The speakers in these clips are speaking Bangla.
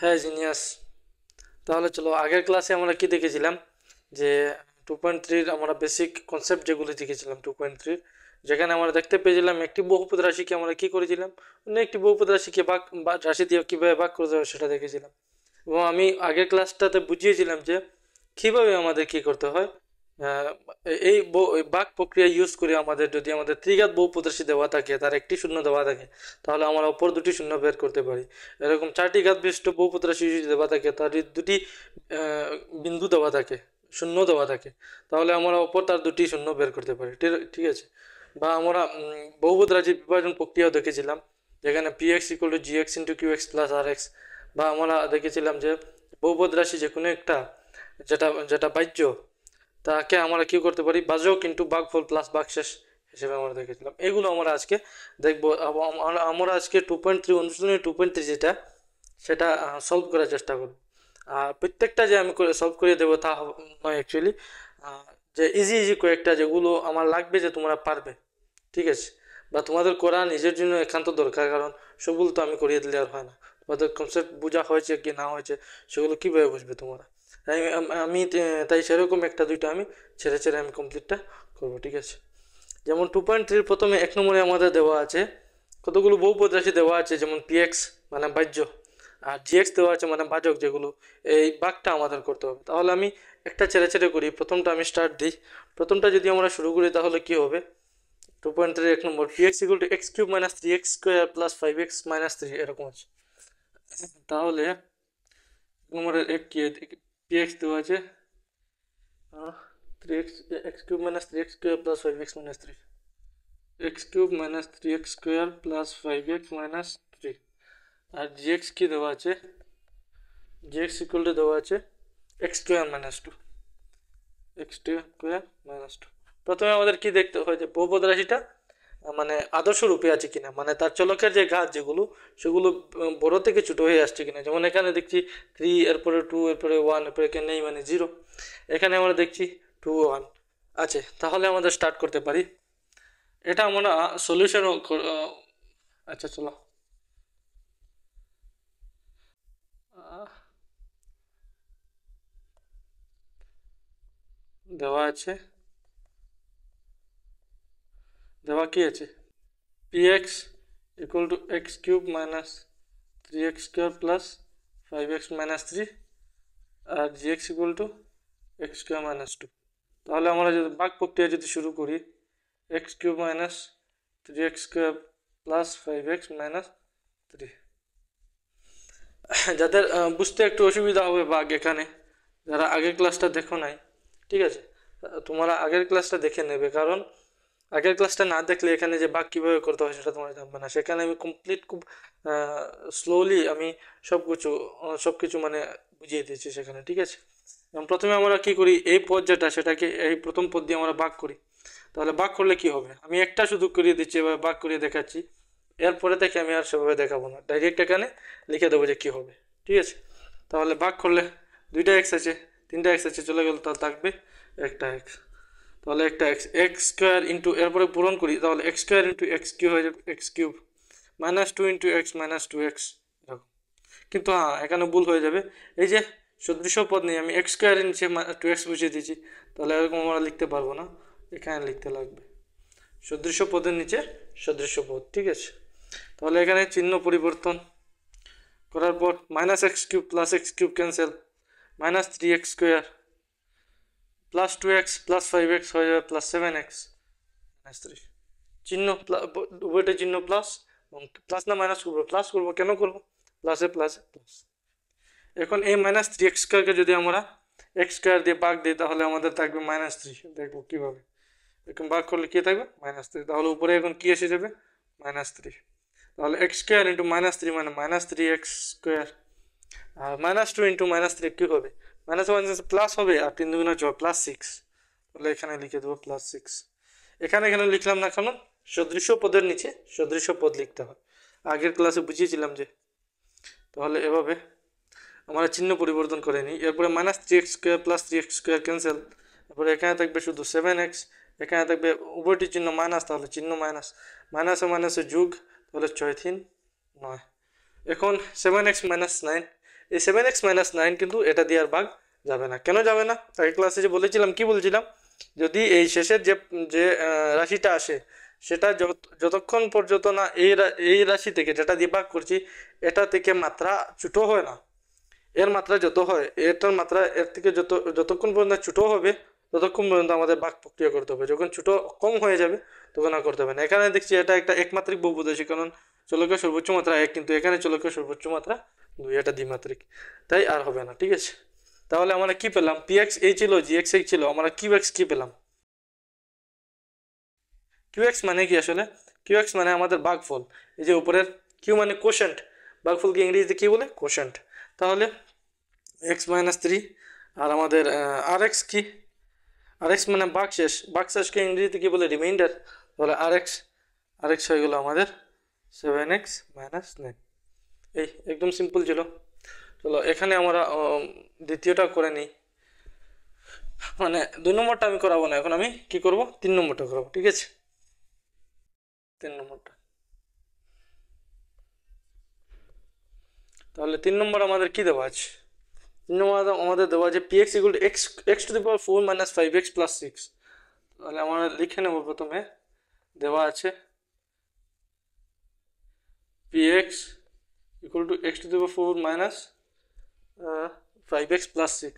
হ্যাঁ জিনিয়াস। তাহলে চলো, আগের ক্লাসে আমরা কি দেখেছিলাম যে 2.3 আমরা বেসিক কনসেপ্ট যেগুলো দেখেছিলাম 2.3, যেখানে আমরা দেখতে পেয়েছিলাম একটি বহুপদ রাশিকে আমরা কি করেছিলাম, অন্য একটি বহুপদ রাশিকে ভাগ বা রাশি দিয়ে কীভাবে ভাগ করতে হবে সেটা দেখেছিলাম। এবং আমি আগের ক্লাসটাতে বুঝিয়েছিলাম যে কীভাবে আমাদের কি করতে হয়। আহ, এই ভাগ প্রক্রিয়া ইউজ করে আমাদের যদি আমাদের ত্রিঘাত বহুপদ রাশি দেওয়া থাকে, তার একটি শূন্য দেওয়া থাকে, তাহলে আমরা অপর দুটি শূন্য বের করতে পারি। এরকম চারটি ঘাত বিশিষ্ট বহুপদ রাশি যদি দেওয়া থাকে, তার দুটি আহ, বিন্দু দেওয়া থাকে, শূন্য দেওয়া থাকে, তাহলে আমরা অপর তার দুটি শূন্য বের করতে পারি। ঠিক ঠিক আছে। বা আমরা বহুপদ রাশির বিভাজন প্রক্রিয়াও দেখেছিলাম, যেখানে px equal two gx into qx plus rx। বা আমরা দেখেছিলাম যে বহুপদ রাশি যে কোনো একটা যেটা যেটা বাহ্য, তাকে আমরা কি করতে পারি, ভাজক ইন্টু ভাগফল প্লাস ভাগশেষ হিসেবে আমরা দেখেছিলাম। এগুলো আমরা আজকে দেখবো। আমরা আজকে 2.3 অনুশীলনী 2.3 যেটা, সেটা সলভ করার চেষ্টা করব। আর প্রত্যেকটা যে আমি করে সলভ করে দেবো তা নয় অ্যাকচুয়ালি, যে ইজি ইজি কয়েকটা যেগুলো আমার লাগবে যে তোমরা পারবে, ঠিক আছে, বা তোমাদের করা নিজের জন্য একান্ত দরকার, কারণ সবগুলো তো আমি করিয়ে দিলে আর হয় না। তোমাদের কনসেপ্ট বোঝা হয়েছে কি না হয়েছে সেগুলো কীভাবে বুঝবে তোমরা। তাই তাই সেরকম একটা দুইটা আমি ছেড়ে ছেড়ে আমি কমপ্লিটটা করবো, ঠিক আছে। যেমন 2.3 প্রথমে 1 নম্বরে আমাদের দেওয়া আছে কতগুলো বহুপদ রাশি দেওয়া আছে, যেমন px মানে বাহ্য, আর gx দেওয়া আছে মানে ভাজক, যেগুলো এই ভাগটা আমাদের করতে হবে। তাহলে আমি একটা ছেড়ে ছেড়ে করি, প্রথমটা আমি স্টার্ট দিই। প্রথমটা যদি আমরা শুরু করি তাহলে কি হবে, 2.3 1 নম্বর px equal two x cube minus 3x square plus 5x minus 3 এরকম আছে। তাহলে নম্বরের এক কি px দেওয়া আছে 3x x cube minus 3x square plus 5x minus 3, x cube minus 3x square plus 5x minus 3। আর gx কি দেওয়া আছে, gx ইকুয়াল টু দেওয়া আছে x square minus 2, x square minus 2। প্রথমে আমাদের কি দেখতে হয় যে বহুপদ রাশিটা মানে আদর্শ রূপে আছে কিনা, মানে তার চলকের যে ঘাত যেগুলো সেগুলো বড় থেকে ছোট হয়ে আসছে কিনা। যেমন এখানে দেখছি 3, এরপরে 2, এরপরে 1, এরপরে এখানে নেই মানে 0। এখানে আমরা দেখছি 2 1 আছে। তাহলে আমাদের স্টার্ট করতে পারি। এটা আমরা সলিউশনও আচ্ছা চলো, দেওয়া আছে, দেওয়া কি আছে, px equal to x cube minus 3x square plus 5x minus 3, আর gx equal to x square minus 2। তাহলে আমরা যদি ভাগ প্রক্রিয়া যদি শুরু করি, x cube minus 3x square plus 5x minus 3। যাদের বুঝতে একটু অসুবিধা হবে ভাগ, এখানে যারা আগের ক্লাসটা দেখো নাই, ঠিক আছে, তোমরা আগের ক্লাসটা দেখে নেবে, কারণ আগের ক্লাসটা না দেখলে এখানে যে ভাগ কীভাবে করতে হয় সেটা তোমরা জানবে না। সেখানে আমি কমপ্লিট খুব স্লোলি আমি সব কিছু মানে বুঝিয়ে দিয়েছি সেখানে, ঠিক আছে। এবং প্রথমে আমরা কি করি, এই পদ যেটা সেটাকে এই প্রথম পদ দিয়ে আমরা ভাগ করি। তাহলে ভাগ করলে কি হবে, আমি একটা শুধু করিয়ে দিচ্ছি, এবার ভাগ করিয়ে দেখাচ্ছি। এরপরে থেকে আমি আর সেভাবে দেখাবো না, ডাইরেক্ট এখানে লিখে দেবো যে কী হবে, ঠিক আছে। তাহলে ভাগ করলে 2টা এক্স আছে, 3টা এক্স আছে, চলে গেল, তাহলে থাকবে একটা এক্স। তাহলে একটা এক্স স্কোয়ার ইন্টু, এরপরে পূরণ করি, তাহলে x square into x cube হয়ে যাবে x cube minus 2 into x minus 2x এরকম। কিন্তু হ্যাঁ, এখানে ভুল হয়ে যাবে, এই যে সদৃশ পদ নিয়ে আমি এক্স স্কোয়ারের নিচে 2x বসিয়ে দিয়েছি, তাহলে এরকম আমরা লিখতে পারবো না, এখানে লিখতে লাগবে সদৃশ পদের নিচে সদৃশ পদ, ঠিক আছে। তাহলে এখানে চিহ্ন পরিবর্তন করার পর minus x cube plus x cube cancel, minus 3x square plus 2x plus 5x হয়ে যাবে প্লাস 7x মাইনাস 3। চিহ্ন উভয়টা চিহ্ন প্লাস, এবং প্লাস না মাইনাস করবো, প্লাস করবো, কেন করবো, প্লাসে প্লাসে প্লাস। এখন এই মাইনাস 3x স্কোয়ারকে যদি আমরা এক্স স্কোয়ার দিয়ে ভাগ দিই, তাহলে আমাদের থাকবে মাইনাস 3। দেখবো কীভাবে, এখন ভাগ করলে কী থাকবে, মাইনাস 3। তাহলে উপরে এখন কী এসে যাবে, মাইনাস 3। তাহলে এক্স স্কোয়ার ইন্টু মাইনাস 3 মানে মাইনাস 3x স্কোয়ার, আর মাইনাস 2 ইন্টু মাইনাস 3 কী হবে, মাইনাস মাইনাস প্লাস হবে, আর 3 দুগুণা 6 প্লাস 6। তাহলে এখানে লিখে দেবো প্লাস 6। এখানে লিখলাম না, কারণ সদৃশ পদের নিচে সদৃশ পদ লিখতে হয়, আগের ক্লাসে বুঝিয়েছিলাম যে। তাহলে এভাবে আমরা চিহ্ন পরিবর্তন করে নিই। এরপরে minus 3x square plus 3x square cancel, তারপরে এখানে থাকবে শুধু 7x, এখানে থাকবে উভয়টি চিহ্ন মাইনাস, তাহলে চিহ্ন মাইনাস, মাইনাসে মাইনাসে যুগ, তাহলে 6 3 9। এখন 7x মাইনাস 9, এই 7x-9 কিন্তু এটা দিয়ে আর ভাগ যাবে না। কেন যাবে না? আগের ক্লাসে যে বলেছিলাম, কি বলছিলাম, যদি এই শেষের যে যে রাশিটা আসে সেটা যতক্ষণ পর্যন্ত না এই রাশি থেকে যেটা দিয়ে ভাগ করছি এটা থেকে মাত্রা ছোটো হয় না, এর মাত্রা যত হয় এটার মাত্রা এর থেকে যতক্ষণ পর্যন্ত ছোটো হবে ততক্ষণ পর্যন্ত আমাদের ভাগ প্রক্রিয়া করতে হবে। যখন ছোটো কম হয়ে যাবে তখন আর করতে হবে না। এখানে দেখছি এটা একটা একমাত্রিক বহুপদী, কারণ চলকের সর্বোচ্চ মাত্রা 1, কিন্তু এখানে চলকের সর্বোচ্চ মাত্রা 2, এটা দ্বিমাত্রিক, তাই আর হবে না। ঠিক আছে, তাহলে আমরা কি পেলাম? px এই ছিল, gx এই ছিল, আমরা qx কি পেলাম? qx মানে কি আসলে? qx মানে আমাদের ভাগফল। এই যে উপরের q মানে কোশেন্ট, ভাগফলকে ইংরেজিতে কি বলে? কোশেন্ট। তাহলে x-3 আর আমাদের rx কি? rx মানে ভাগশেষ, ভাগশেষকে ইংরেজিতে কি বলে? রিমাইন্ডার। তাহলে rx হয়ে গেল আমাদের 7x-9। এই একদম সিম্পল ছিল। চলো এখানে আমরা দ্বিতীয়টা করে নিই, মানে 2 নম্বরটা আমি করাবো না, এখন আমি কি করব? 3 নম্বরটা করবো। ঠিক আছে, 3 নম্বরটা। তাহলে 3 নম্বর আমাদের কি দেওয়া আছে? 3 নম্বর আমাদের দেওয়া আছে px equal to x to the power 4 minus 5x plus 6। তাহলে আমরা লিখে নেব, প্রথমে দেওয়া আছে px equal to x to the power 4 minus 5x plus 6,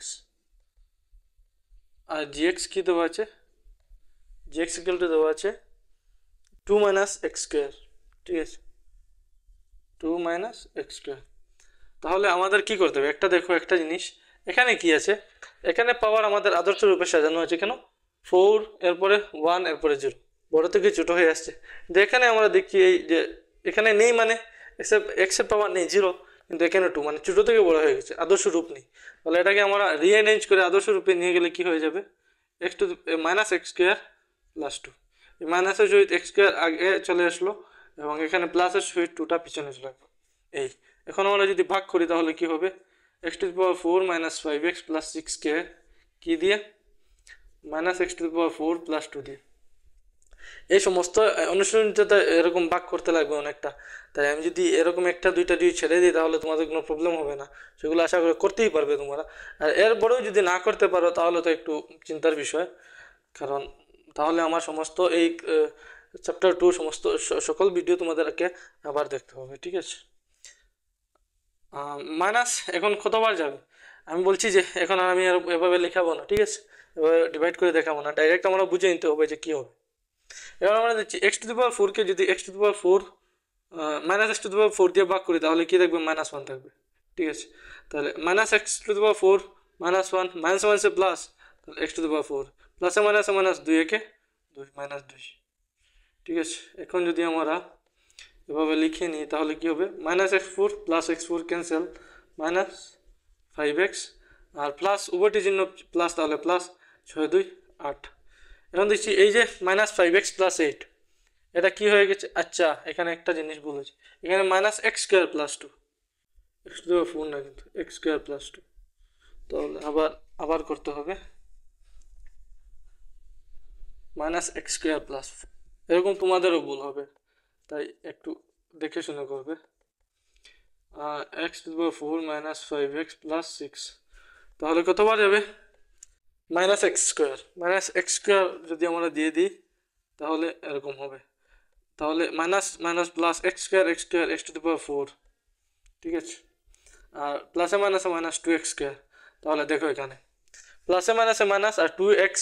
R gx কি দেওয়া আছে? gx equal to দেওয়া আছে 2 minus x square। ঠিক আছে, 2 minus x square। তাহলে আমাদের কি করতে হবে? একটা দেখো, একটা জিনিস এখানে কি আছে, এখানে পাওয়ার আমাদের আদর্শ রূপে সাজানো আছে। কেন? 4 এরপরে 1 এরপরে 0, বড় থেকে ছোট হয়ে আসছে। কিন্তু এখানে আমরা দেখি এই যে এখানে নেই, মানে এক্সের পাওয়ার নেই 0, কিন্তু এখানে 2, মানে ছোট থেকে বড় হয়ে গেছে, আদর্শ রূপ নেই। তাহলে এটাকে আমরা রিঅ্যারেঞ্জ করে আদর্শ রূপে নিয়ে গেলে কি হয়ে যাবে? x to minus x square plus 2। এই মাইনাসের সহিত x square আগে চলে আসলো এবং এখানে প্লাসের সহিত 2টা পিছনে চলে আসলো। এই এখন আমরা যদি ভাগ করি তাহলে কি হবে? x to the power 4 minus 5x plus 6কে কি দিয়ে? minus x to the power 4 plus 2 দিয়ে। এই সমস্ত অনুশীলনীতে এরকম ভাগ করতে লাগবে অনেকটা, তাই আমি যদি এরকম একটা দুইটা দিয়ে ছেড়ে দিই তাহলে তোমাদের কোনো প্রবলেম হবে না, সেগুলো আশা করে করতেই পারবে তোমরা। আর এরপরেও যদি না করতে পারো তাহলে তো একটু চিন্তার বিষয়, কারণ তাহলে আমার সমস্ত এই চ্যাপ্টার 2 সমস্ত সকল ভিডিও তোমাদেরকে আবার দেখতে হবে। ঠিক আছে, মাইনাস এখন কতবার যাবে আমি বলছি যে এখন আর আমি এভাবে লেখাবো না। ঠিক আছে, এভাবে ডিভাইড করে দেখাবো না, ডাইরেক্ট আমরা বুঝে নিতে হবে যে কী হবে। এবার আমরা দেখছি x to the power 4কে যদি x to the power 4 minus x to the power 4 দিয়ে ভাগ করি তাহলে কী থাকবে? -1 থাকবে। ঠিক আছে, তাহলে minus x to the power 4 -1, -1 say plus, তাহলে x to the power 4 প্লাসে মাইনাসে মাইনাস 2 একে 2 -2। ঠিক আছে, এখন যদি আমরা এভাবে লিখে নিই তাহলে কি হবে? -x4 plus x4 cancel, -5x আর প্লাস উভয়টি চিহ্ন প্লাস, তাহলে প্লাস 6 2 8। এখন দেখছি এই যে -5x প্লাস 8 এটা কি হয়ে গেছে? আচ্ছা, এখানে একটা জিনিস বলেছি, এখানে -x square plus 2, x to the 4 না, কিন্তু x স্কোয়ার প্লাস 2। তাহলে আবার করতে হবে -x স্কোয়ার প্লাস, এরকম তোমাদেরও ভুল হবে, তাই একটু দেখে শুনে করবে। x to the power 4 minus 5x plus 6, তাহলে কতবার যাবে? -x স্কোয়ার, -x স্কোয়ার যদি আমরা দিয়ে দিই তাহলে এরকম হবে, তাহলে minus minus plus x square x to the power 4। ঠিক আছে, আর প্লাসে মাইনাসে মাইনাস 2x স্কোয়ার। তাহলে দেখো এখানে প্লাসে মাইনাসে মাইনাস আর 2x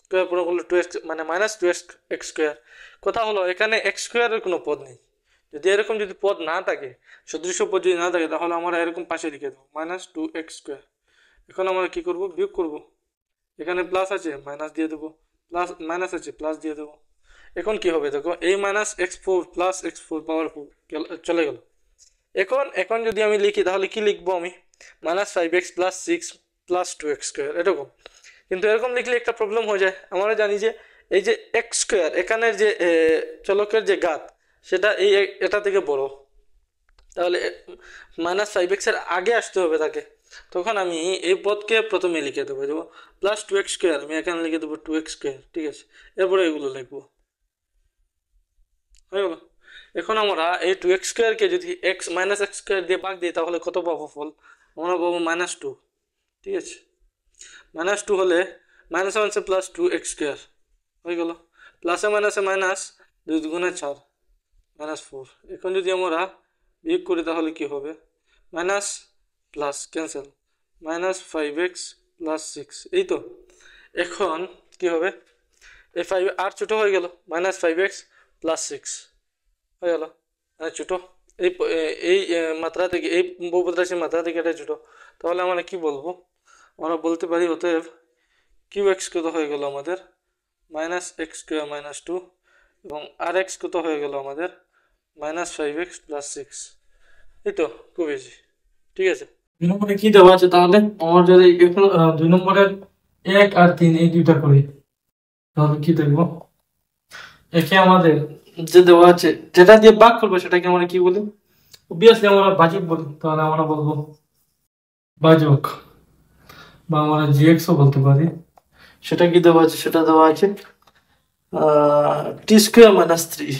স্কোয়ার পুরো করলে 2x, মানে -2x স্কোয়ার। কথা হলো এখানে x স্কোয়ারের কোনো পদ নেই। যদি এরকম যদি পদ না থাকে, সদৃশ্য পদ যদি না থাকে, তাহলে আমরা এরকম পাশে লিখে দেবো -2x স্কোয়ার। এখন আমরা কি করব? বিয়োগ করব। এখানে প্লাস আছে, মাইনাস দিয়ে দেবো, প্লাস মাইনাস আছে, প্লাস দিয়ে দেবো। এখন কি হবে দেখো, এই -x4 প্লাস x4 পাওয়ার 4 চলে গেল। এখন যদি আমি লিখি তাহলে কি লিখবো আমি? -5x plus 6 plus 2x square, এরকম। কিন্তু এরকম লিখলে একটা প্রবলেম হয়ে যায়। আমরা জানি যে এই যে x স্কোয়ার, এখানের যে চলকের যে ঘাত সেটা এটা থেকে বড়, তাহলে -5x এর আগে আসতে হবে তাকে। তখন আমি এই পদকে প্রথমে লিখে দেবো প্লাস 2x স্কোয়ার, আমি এখানে লিখে দেবো 2x স্কোয়ার। ঠিক আছে, এরপরে এগুলো লিখবো, হয়ে গেল। এখন আমরা এই 2x স্কোয়ারকে যদি x স্কোয়ার দিয়ে ভাগ দিই তাহলে কত পাবো ফল? আমরা পাবো -2, ঠিক আছে। -2 হলে মাইনাসে মাইনাসে +2x² হয়ে গেল, প্লাসে মাইনাসে মাইনাস, 2 দুগুণে 4 -4। এখন যদি আমরা বিয়োগ করি তাহলে কি হবে, মাইনাস প্লাস ক্যান্সেল, -5x + 6, এই তো। এখন কি হবে, এই 5 আর ছোটো হয়ে গেল, -5x + 6 হয়ে গেল, ছোটো এই এই মাত্রা থেকে, এই বহুপদ রাশির মাত্রা থেকে এটা ছোটো। তাহলে আমরা কি বলবো, আমরা বলতে পারি অতএব কিউ(x) কত হয়ে গেল আমাদের -x² - 2, এবং আর(x) কত হয়ে গেল আমাদের -5x + 6, এই তো, খুব ইজি, ঠিক আছে। 2 নম্বরে কি দেওয়া আছে তাহলে, আমার যদি এখন 2 নম্বরের 1 আর 3 এই দুইটা করি তাহলে কি দেখবো, একে আমাদের যে দেওয়া আছে যেটা দিয়ে ভাগ করবো সেটাকে আমরা কি বলি, অবভিয়াসলি আমরা ভাজক বলি, তাহলে আমরা বলবো ভাজক, বা আমরা জিএক্সও বলতে পারি। সেটা কি দেওয়া আছে, সেটা দেওয়া আছে t² - 3,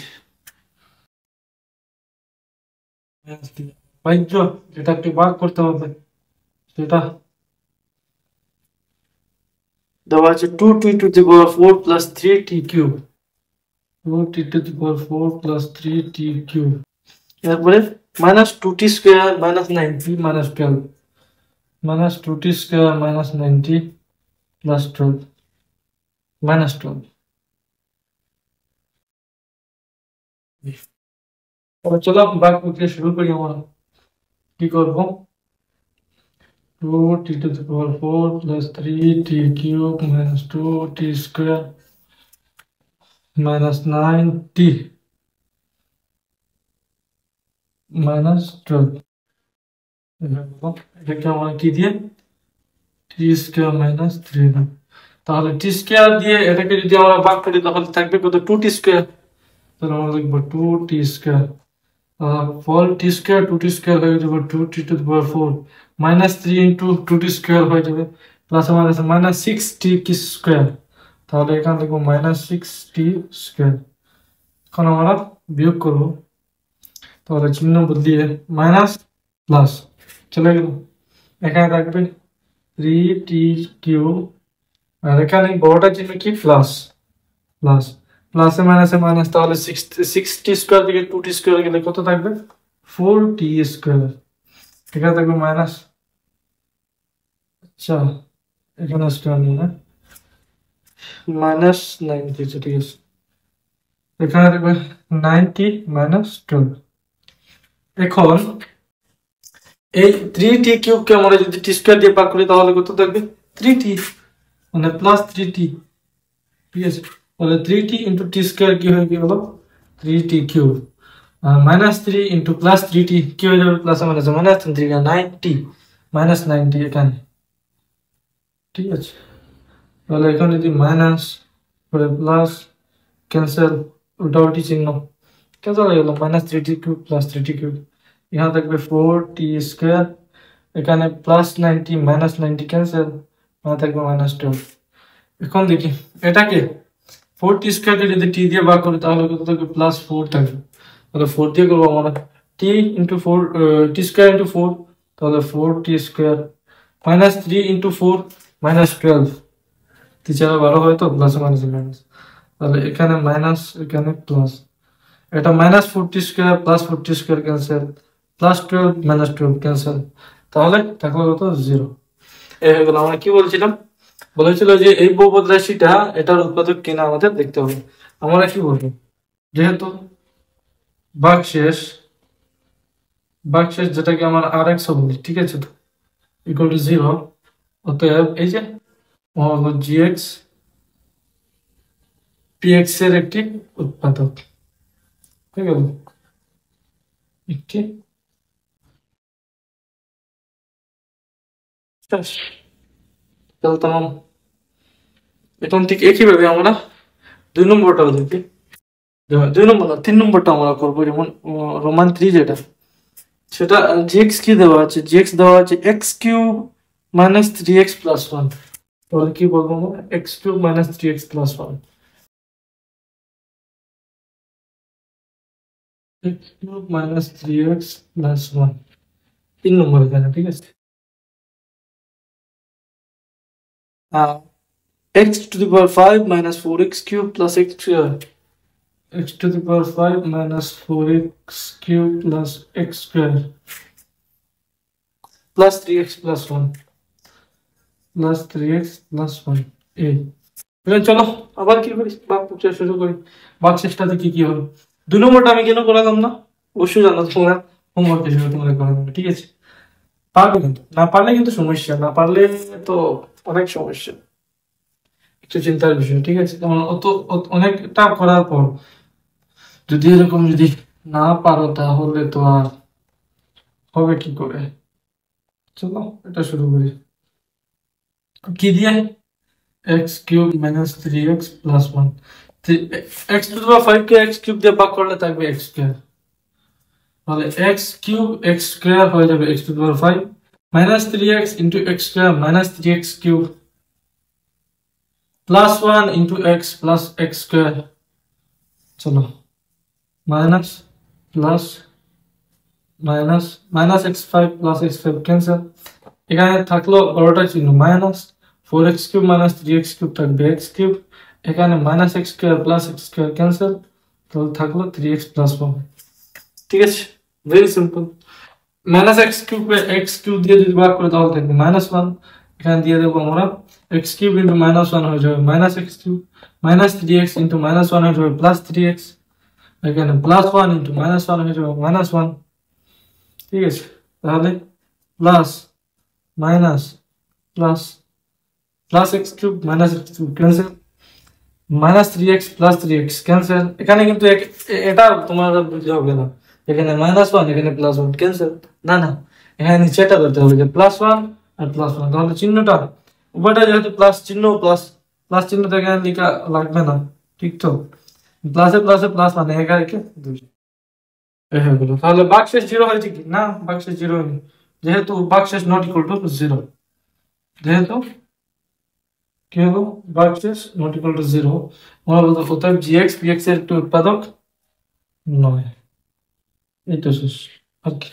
ভাজ্য, যেটা একটু ভাগ করতে হবে সেটা দেওয়া আছে 2t⁴ + 3t³, 2t⁴ + 3t³। এরপরে -2t² - 90 - 12, -2t² - 90 + 12 -12। এবার চলো ভাগ প্রক্রিয়া শুরু করি। আমরা কি করব, 2t⁴ + 3t³ - 2t² - 9t - 12। এটাকে আমরা কি দিয়ে, t² - 3 না, তাহলে t² দিয়ে এটাকে যদি আমরা ভাগ করি তাহলে থাকবে কত, 2t², তাহলে আমরা লিখবো 2t², 4t² 2t² হয়ে যাবে 2t⁴ -3 * 2t² হয়ে যাবে, প্লাস মাইনাস 6t², তাহলে এখানে লিখবো -6t²। এখন আমরা বিয়োগ করব, তাহলে চিহ্ন বদলিয়ে মাইনাস প্লাস চলে গেল, এখানে থাকবে 3t³ আর এখানে বড়টা চিহ্ন কি, প্লাস, প্লাস প্লাসে মাইনাসে মাইনাস, তাহলে 6t² থেকে 2t² গেলে কত থাকবে, 4t²। এখানে থাকবে মাইনাস, আচ্ছা এখানে স্কোয়ার নিয়ে না, -90, ঠিক আছে। এখানে থাকবে 90 - 12। এখন এই 3t³ কে আমরা যদি t² দিয়ে ভাগ করি তাহলে কত থাকবে, 3t, মানে +3t, ঠিক আছে। তাহলে 3t * t² কি হয়ে গেল, 3t³, -3 * +3t কি হয়ে যাবে, প্লাস মাইনাসে মাইনাস, 3 9t -90 এখানে, ঠিক আছে। তাহলে এখানে যদি মাইনাস পরে প্লাস, ক্যান্সেল, উল্টাউল্টি চিহ্ন, ক্যান্সেল হয়ে গেল, -3t³ + 3t³, এখানে থাকবে 4t², এখানে +90 -90 ক্যান্সেল, এখানে থাকবে -12। এখন দেখি এটাকে 4t² কে যদি t দিয়ে ভাগ করি তাহলে কত থাকবে, +4 থাকবে, তাহলে 4 দিয়ে করবো আমরা, t * 4 t² * 4, তাহলে 4t², -3 * 4 -12, 3 × 12 হয় তো, প্লাস মাইনাস মাইনাস, তাহলে এখানে মাইনাস এখানে প্লাস, এটা -4t² + 4t² ক্যান্সেল, +12 -12 ক্যান্সেল, তাহলে থাকলো কত, 0। এই হয়ে গেল। আমরা কি বলছিলাম, বলেছিল যে এই বহুপদ রাশিটা এটার উৎপাদক কিনা আমাদের দেখতে হবে। আমরা কি বলবো, যেহেতু ভাগশেষ যেটাকে আমরা আর(x) বলি, ঠিক আছে, তো = 0, অতএব এই যে gx px এর একটি উৎপাদক হয়ে গেল, একটি তাম। এখন ঠিক একইভাবে আমরা 2 নম্বরটাও দেখি, 2 নম্বর না 3 নম্বরটা আমরা করবো, যেমন রোমান 3 যেটা, সেটা gx কি দেওয়া আছে, gx দেওয়া আছে x³ - 3x + 1, তাহলে কি বলবো আমরা, x³ - 3x + 1, x³ - 3x + 1, 3 নম্বর এখানে, ঠিক আছে। x to the power 5 minus 4x cube plus x square. X to the power 5 minus 4x cube plus x square plus 3x plus 1 plus 3x plus 1 a। এবার চলো আবার কি করি, ভাগ প্রক্রিয়া শুরু করি। ভাগ শেষটাতে কি কি হবে? 2 নম্বরটা আমি কেন করালাম না অবশ্যই জানো, তোমরা হোমওয়ার্ক হিসেবে তোমরা করে নেবে, ঠিক আছে? পারবে, কিন্তু না পারলে কিন্তু সমস্যা, না পারলে তো অনেক সমস্যা, একটু চিন্তার বিষয়, ঠিক আছে? কারণ অনেকটা করার পর যদি এরকম যদি না পারো তাহলে তো আর হবে কি করে? চলো এটা শুরু করি। কি দিয়ে? x cube minus 3x plus 1, x to the পাওয়ার 5 কে x কিউব দিয়ে ভাগ করলে থাকবে x স্কয়ার, তাহলে x কিউব x স্কয়ার হয়ে যাবে x to the power 5 minus 3x into x square minus 3x cube plus 1 into x plus x square. চলো minus plus minus minus x5 plus x5 cancel, এখানে থাকলো বড়টা চিহ্ন minus 4x cube minus 3x cube থাকবে x কিউব, এখানে minus x square plus x square cancel, তাহলে থাকলো 3x প্লাস 1, ঠিক আছে? Very simple. Minus x cube x cube দিয়ে যদি ভাগ করে তাহলে থাকবে মাইনাস 1, এখানে দিয়ে দেবো আমরা x কিউব ইনটু মাইনাস 1 হয়ে যাবে minus x cube, minus 3x into minus 1 হয়ে যাবে প্লাস 3x, এখানে প্লাস 1 ইনটু মাইনাস 1 হয়ে যাবে মাইনাস 1, ঠিক আছে? তাহলে plus minus plus plus x cube minus x cube cancel, minus 3x plus 3x cancel, এখানে কিন্তু এটা তোমার বুঝতে হবে না, এখানে মাইনাস 1 এখানে প্লাস 1 ক্যান্সেল, না না এখানে নিচেটা করতে হবে যে প্লাস 1 আর প্লাস 1, তাহলে চিহ্নটা উভয়টা যেহেতু প্লাস চিহ্ন প্লাস প্লাস চিহ্নটা এখানে লেখা লাগবে না, ঠিক তো? প্লাসে প্লাসে প্লাস মানে 11 কে 2 এই হয়ে গেল। তাহলে ভাগশেষ 0 হয়েছে কি? না, ভাগশেষ 0 হয়নি, যেহেতু ভাগশেষ নট ইকুয়াল টু 0, যেহেতু কি হলো ভাগশেষ নট ইকুয়াল টু 0, আমরা বলতে অতএব gx px এর একটি উৎপাদক নয়, এই তো শেষ। আর কি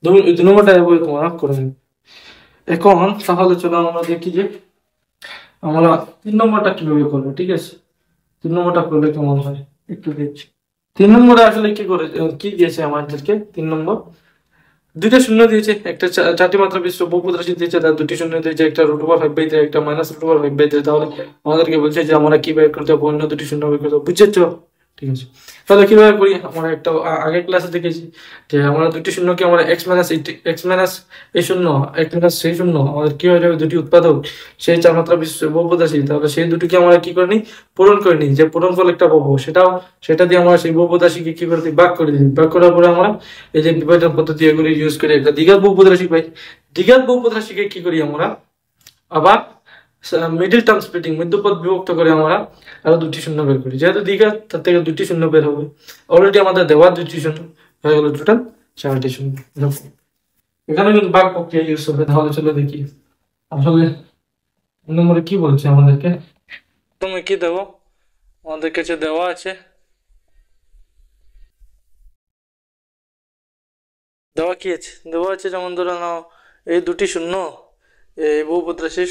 দুই নম্বরটা এভাবে তোমরা করে নেবে। এখন তাহলে চলো আমরা দেখি যে আমরা 3 নম্বরটা কিভাবে করবো, ঠিক আছে? 3 নম্বরটা করলে কেমন হয় একটু দেখছি। 3 নম্বরে আসলে কি করে কি দিয়েছে আমাদেরকে? 3 নম্বর দুইটা শূন্য দিয়েছে, একটা চারটি মাত্রা বিশিষ্ট বহুপদ রাশি দিয়েছে, তার দুটি শূন্য দিয়েছে, একটা রুট ওভার 5/3 একটা মাইনাস রুট ওভার 5/3। তাহলে আমাদেরকে বলছে যে আমরা কি বের করতে হবে, অন্য দুটি শূন্য বের করতে হবে, বুঝেছো? ঠিক আছে, তাহলে কিভাবে করি? আমরা একটা আগের ক্লাসে দেখেছি যে আমরা দুটি শূন্যকে আমরা x মাইনাস এই শূন্য x মাইনাস সেই শূন্য আমাদের কি হয়ে যাবে, দুটি উৎপাদক সেই চার মাত্রা বিশিষ্ট বহুপদ রাশি, তাহলে সেই দুটিকে আমরা কি করে নিই, পূরণ করে নিই, যে পূরণফল একটা পাবো সেটা দিয়ে আমরা সেই বহুপদ রাশিকে কি করে দিই, ভাগ করে দিই, ভাগ করার পরে আমরা এই যে বিভাজন পদ্ধতি এগুলো ইউজ করে একটা দ্বিঘাত বহুপদ রাশি পাই। দ্বিঘাত বহুপদ রাশিকে কি করি আমরা আবার মিডল টার্ম স্প্লিটিং মধ্যপদ বিভক্ত করে আমরা আরো দুটি শূন্য বের করি, যেহেতু দ্বিঘাত তার থেকে দুটি শূন্য বের হবে, অলরেডি আমাদের দেওয়া দুটি শূন্য হয়ে গেল, টোটাল 4টি শূন্য। এখানে কিন্তু ভাগ প্রক্রিয়া ইউজ হবে। তাহলে চলো দেখি আসলে নম্বরে কি বলছে আমাদেরকে। তুমি কি দেবো, আমাদের কাছে দেওয়া আছে, দেওয়া কি আছে, দেওয়া আছে যেমন ধরে নাও এই দুটি শূন্য এই বহুপদ রাশি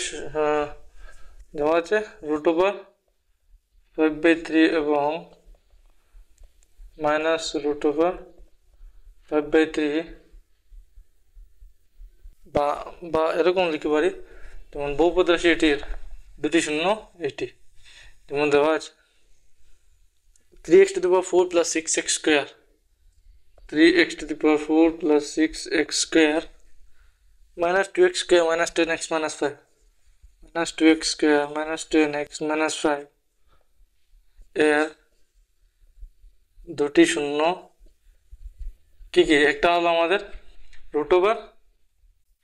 দেওয়া আছে রুট ওভার 5/3 এবং মাইনাস রুট ওভার 5/3 বা এরকম লিখতে পারি, যেমন বহুপদ রাশি এটির দুটি শূন্য এটি, যেমন দেওয়া আছে 3x to the power 4 plus 6x square, 3x to the power 4 plus 6x square minus 2x square minus 10x minus 5 minus 2x square minus 10x minus 5 এর দুটি শূন্য কি কি, একটা হলো আমাদের রুট ওভার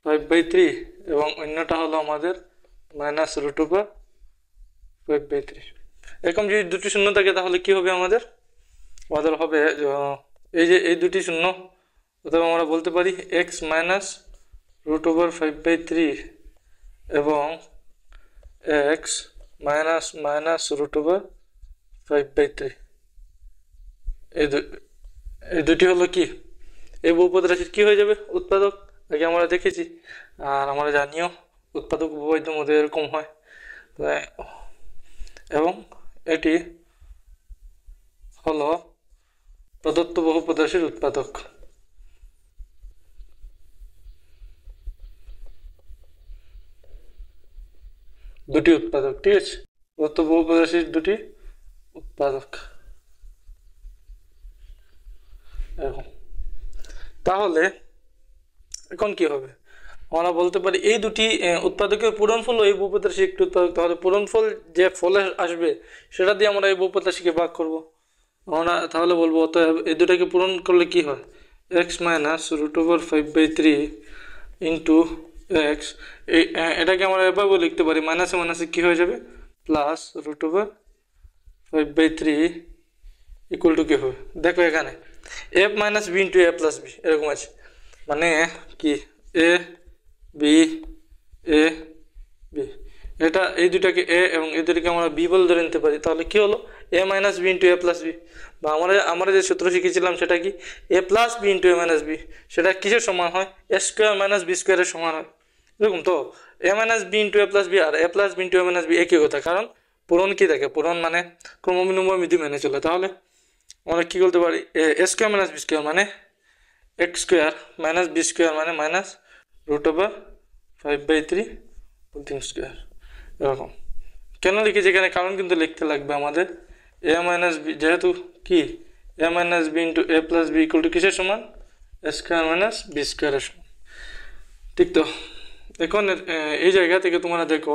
5/3 এবং অন্যটা হলো আমাদের মাইনাস রুট ওভার 5/3। এরকম যদি দুটি শূন্য থাকে তাহলে কি হবে আমাদের হবে এই যে এই দুটি শূন্য, অথবা আমরা বলতে পারি x মাইনাস রুট ওভার 5/3 এবং x minus minus root over 5/3, এই দুটি হলো কি এই বহুপদ রাশির কি হয়ে যাবে উৎপাদক, আগে আমরা দেখেছি আর আমরা জানিও উৎপাদক উপপাদ্যের মধ্যে এরকম হয়। এবং এটি হলো প্রদত্ত বহুপদ রাশির উৎপাদক। দুটি উৎপাদক, ঠিক আছে, প্রদত্ত বহুপদ রাশির দুটি উৎপাদক। তাহলে এখন কি হবে, আমরা বলতে পারি এই দুটি উৎপাদকের পূরণফল এই বহুপদ রাশি একটি উৎপাদক। তাহলে পূরণফল যে ফলে আসবে সেটা দিয়ে আমরা এই বহুপদ রাশিকে ভাগ করবো। আমরা তাহলে বলবো অতএব এই দুটাকে পূরণ করলে কি হয়, এক্স মাইনাস √5/3 ইন্টু এক্স, এটাকে আমরা এভাবে লিখতে পারি, মাইনাসে মাইনাসে কি হয়ে যাবে প্লাস √5/3 ইকুয়াল টু কি হবে, দেখো এখানে F minus B into A plus B এরকম আছে, মানে কি এ বি এ বি, এটা এই দুটাকে এ এবং এই দুটাকে আমরা বি বলে ধরে নিতে পারি। তাহলে কি হলো এ minus B into A plus B, বা আমরা যে সূত্র শিখেছিলাম সেটা কি এ প্লাস বি ইন্টু এ মাইনাস বি, সেটা কিসের সমান হয়, এ স্কোয়ার মাইনাস বি স্কোয়ারের সমান হয়। এরকম তো এ minus B into A plus B R A plus B into A minus B একই কথা, কারণ পূরণ কি থাকে, পূরণ মানে ক্রমবিনিময় বিধি মেনে চলে। তাহলে আমরা কি বলতে পারি a square minus b square মানে x square minus b square মানে মাইনাস √5/3 স্কোয়ার। এরকম কেন লিখেছি এখানে, কারণ কিন্তু লিখতে লাগবে আমাদের এ মাইনাস বি, যেহেতু কি A minus B into A plus B equal to কিসের সমান, এ স্কোয়ার মাইনাস বি স্কোয়ারের সমান, ঠিক তো। এখন এই জায়গা থেকে তোমরা দেখো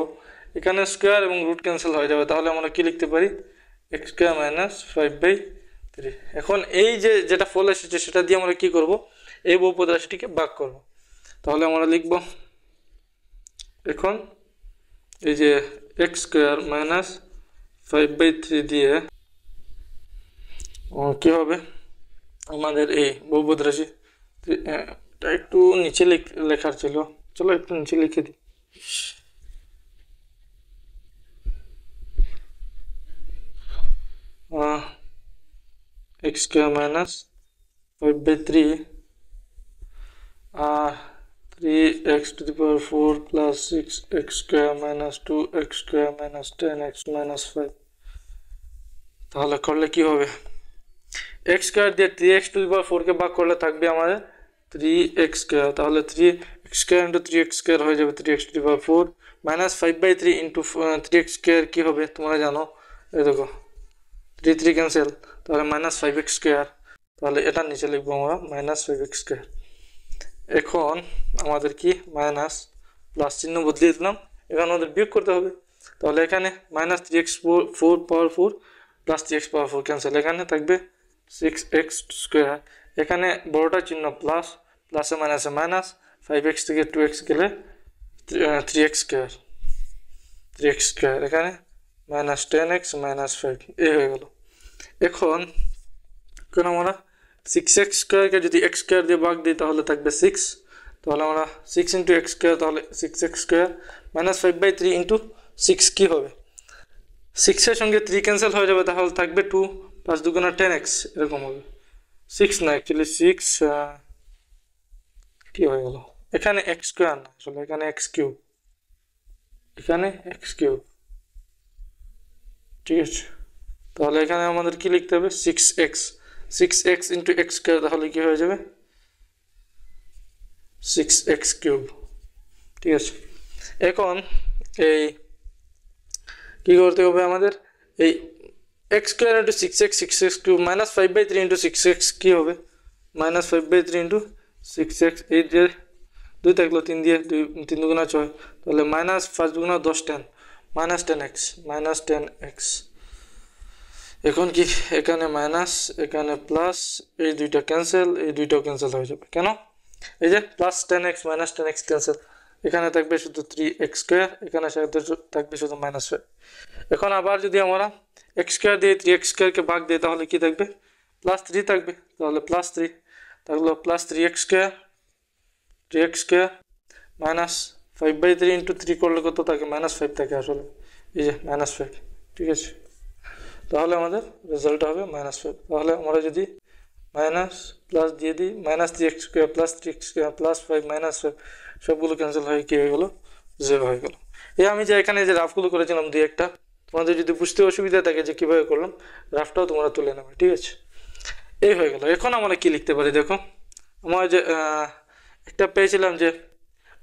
এখানে স্কোয়ার এবং রুট ক্যান্সেল হয়ে যাবে, তাহলে আমরা কি লিখতে পারি এক্স স্কোয়ার মাইনাস 5/3। এখন এই যে যেটা ফল এসেছে সেটা দিয়ে আমরা কি করব, এই বহুপদ রাশিটিকে ভাগ করব। তাহলে আমরা লিখব এখন এই যে এক্স স্কোয়ার মাইনাস 5/3 দিয়ে কি হবে আমাদের এই বহুপদ রাশি, এটা একটু নিচে লেখার ছিল, চলো একটু নিচে লিখে দিই। X square minus 5/3 3x⁴ plus 6x square minus 2x square minus 10x minus 5, তাহলে করলে কি হবে, x স্কয়ার দিয়ে 3x⁴ কে ভাগ করলে থাকবে আমাদের 3x স্কয়ার, তাহলে 3x square into 3x square হয়ে যাবে 3x⁴ minus 5/3 into 3x square কি হবে তোমরা জানো, এই দেখো 3 ক্যান্সেল, তাহলে মাইনাস 5x স্কয়ার, তাহলে এটা নিচে লিখবো আমরা মাইনাস 5x স্কয়ার। এখন আমাদের কি মাইনাস প্লাস চিহ্ন বদলিয়ে দিলাম, এখন আমাদের বিয়োগ করতে হবে, তাহলে এখানে মাইনাস 3x⁴ পাওয়ার 4 প্লাস 3x পাওয়ার 4 ক্যান্সেল, এখানে থাকবে 6x স্কোয়ার, এখানে বড়টা চিহ্ন প্লাস, প্লাসে মাইনাসে মাইনাস, 5x থেকে 2x গেলে 3x স্কোয়ার, এখানে মাইনাস 10x মাইনাস 5 এই হয়ে গেল। এখন আমরা 6x স্কোয়ারকে যদি x স্কোয়ার দিয়ে ভাগ দিই তাহলে থাকবে 6, তাহলে আমরা 6 ইন্টু x স্কোয়ার, তাহলে 6x স্কোয়ার মাইনাস 5/3 ইন্টু 6 কী হবে, 6-এর সঙ্গে 3 ক্যান্সেল হয়ে যাবে, তাহলে থাকবে 2 5 2 10x এরকম হবে, 6 না অ্যাকচুয়ালি 6 কী হয়ে গেল, এখানে x স্কোয়ার না আসলে এখানে x কিউব, এখানে x কিউব, ঠিক আছে। তাহলে এখানে আমাদের কি লিখতে হবে 6x ইন্টু x স্কোয়ার, তাহলে কি হয়ে যাবে 6x কিউব, ঠিক আছে। এখন এই কি করতে হবে আমাদের, এই x square into 6x cube minus 5/3 into 6x কি হবে, মাইনাস 5/3 ইন্টু 6x, এই যে 2 থাকলো 3 দিয়ে 3 2 6, তাহলে মাইনাস 5 2 10 10 মাইনাস 10x। এখন কি এখানে মাইনাস এখানে প্লাস, এই দুইটা ক্যান্সেল, এই দুইটাও ক্যান্সেল হয়ে যাবে, কেন এই যে plus 10x minus 10x cancel, এখানে থাকবে শুধু 3x স্কোয়ার, এখানে থাকবে শুধু মাইনাস 5। এখন আবার যদি আমরা x স্কোয়ার দিয়ে 3x স্কোয়ারকে ভাগ দিই তাহলে কি থাকবে প্লাস 3 থাকবে, তাহলে প্লাস 3 থাকলো plus 3x square minus 5/3 into 3 করলে কত থাকে মাইনাস 5 থাকে আসলে, এই যে মাইনাস 5, ঠিক আছে। তাহলে আমাদের রেজাল্ট হবে মাইনাস 5। তাহলে আমরা যদি মাইনাস প্লাস দিয়ে দিই, minus 3x square plus 3x square plus 5 minus 5 সবগুলো ক্যান্সেল হয়ে কী হয়ে গেলো 0 হয়ে গেল। এই আমি যে এখানে যে রাফগুলো করেছিলাম দুই একটা, তোমাদের যদি বুঝতে অসুবিধা থাকে যে কীভাবে করলাম, রাফটাও তোমরা তুলে নেবে, ঠিক আছে। এই হয়ে গেল। এখন আমরা কি লিখতে পারি দেখো, আমার যে একটা পেয়েছিলাম যে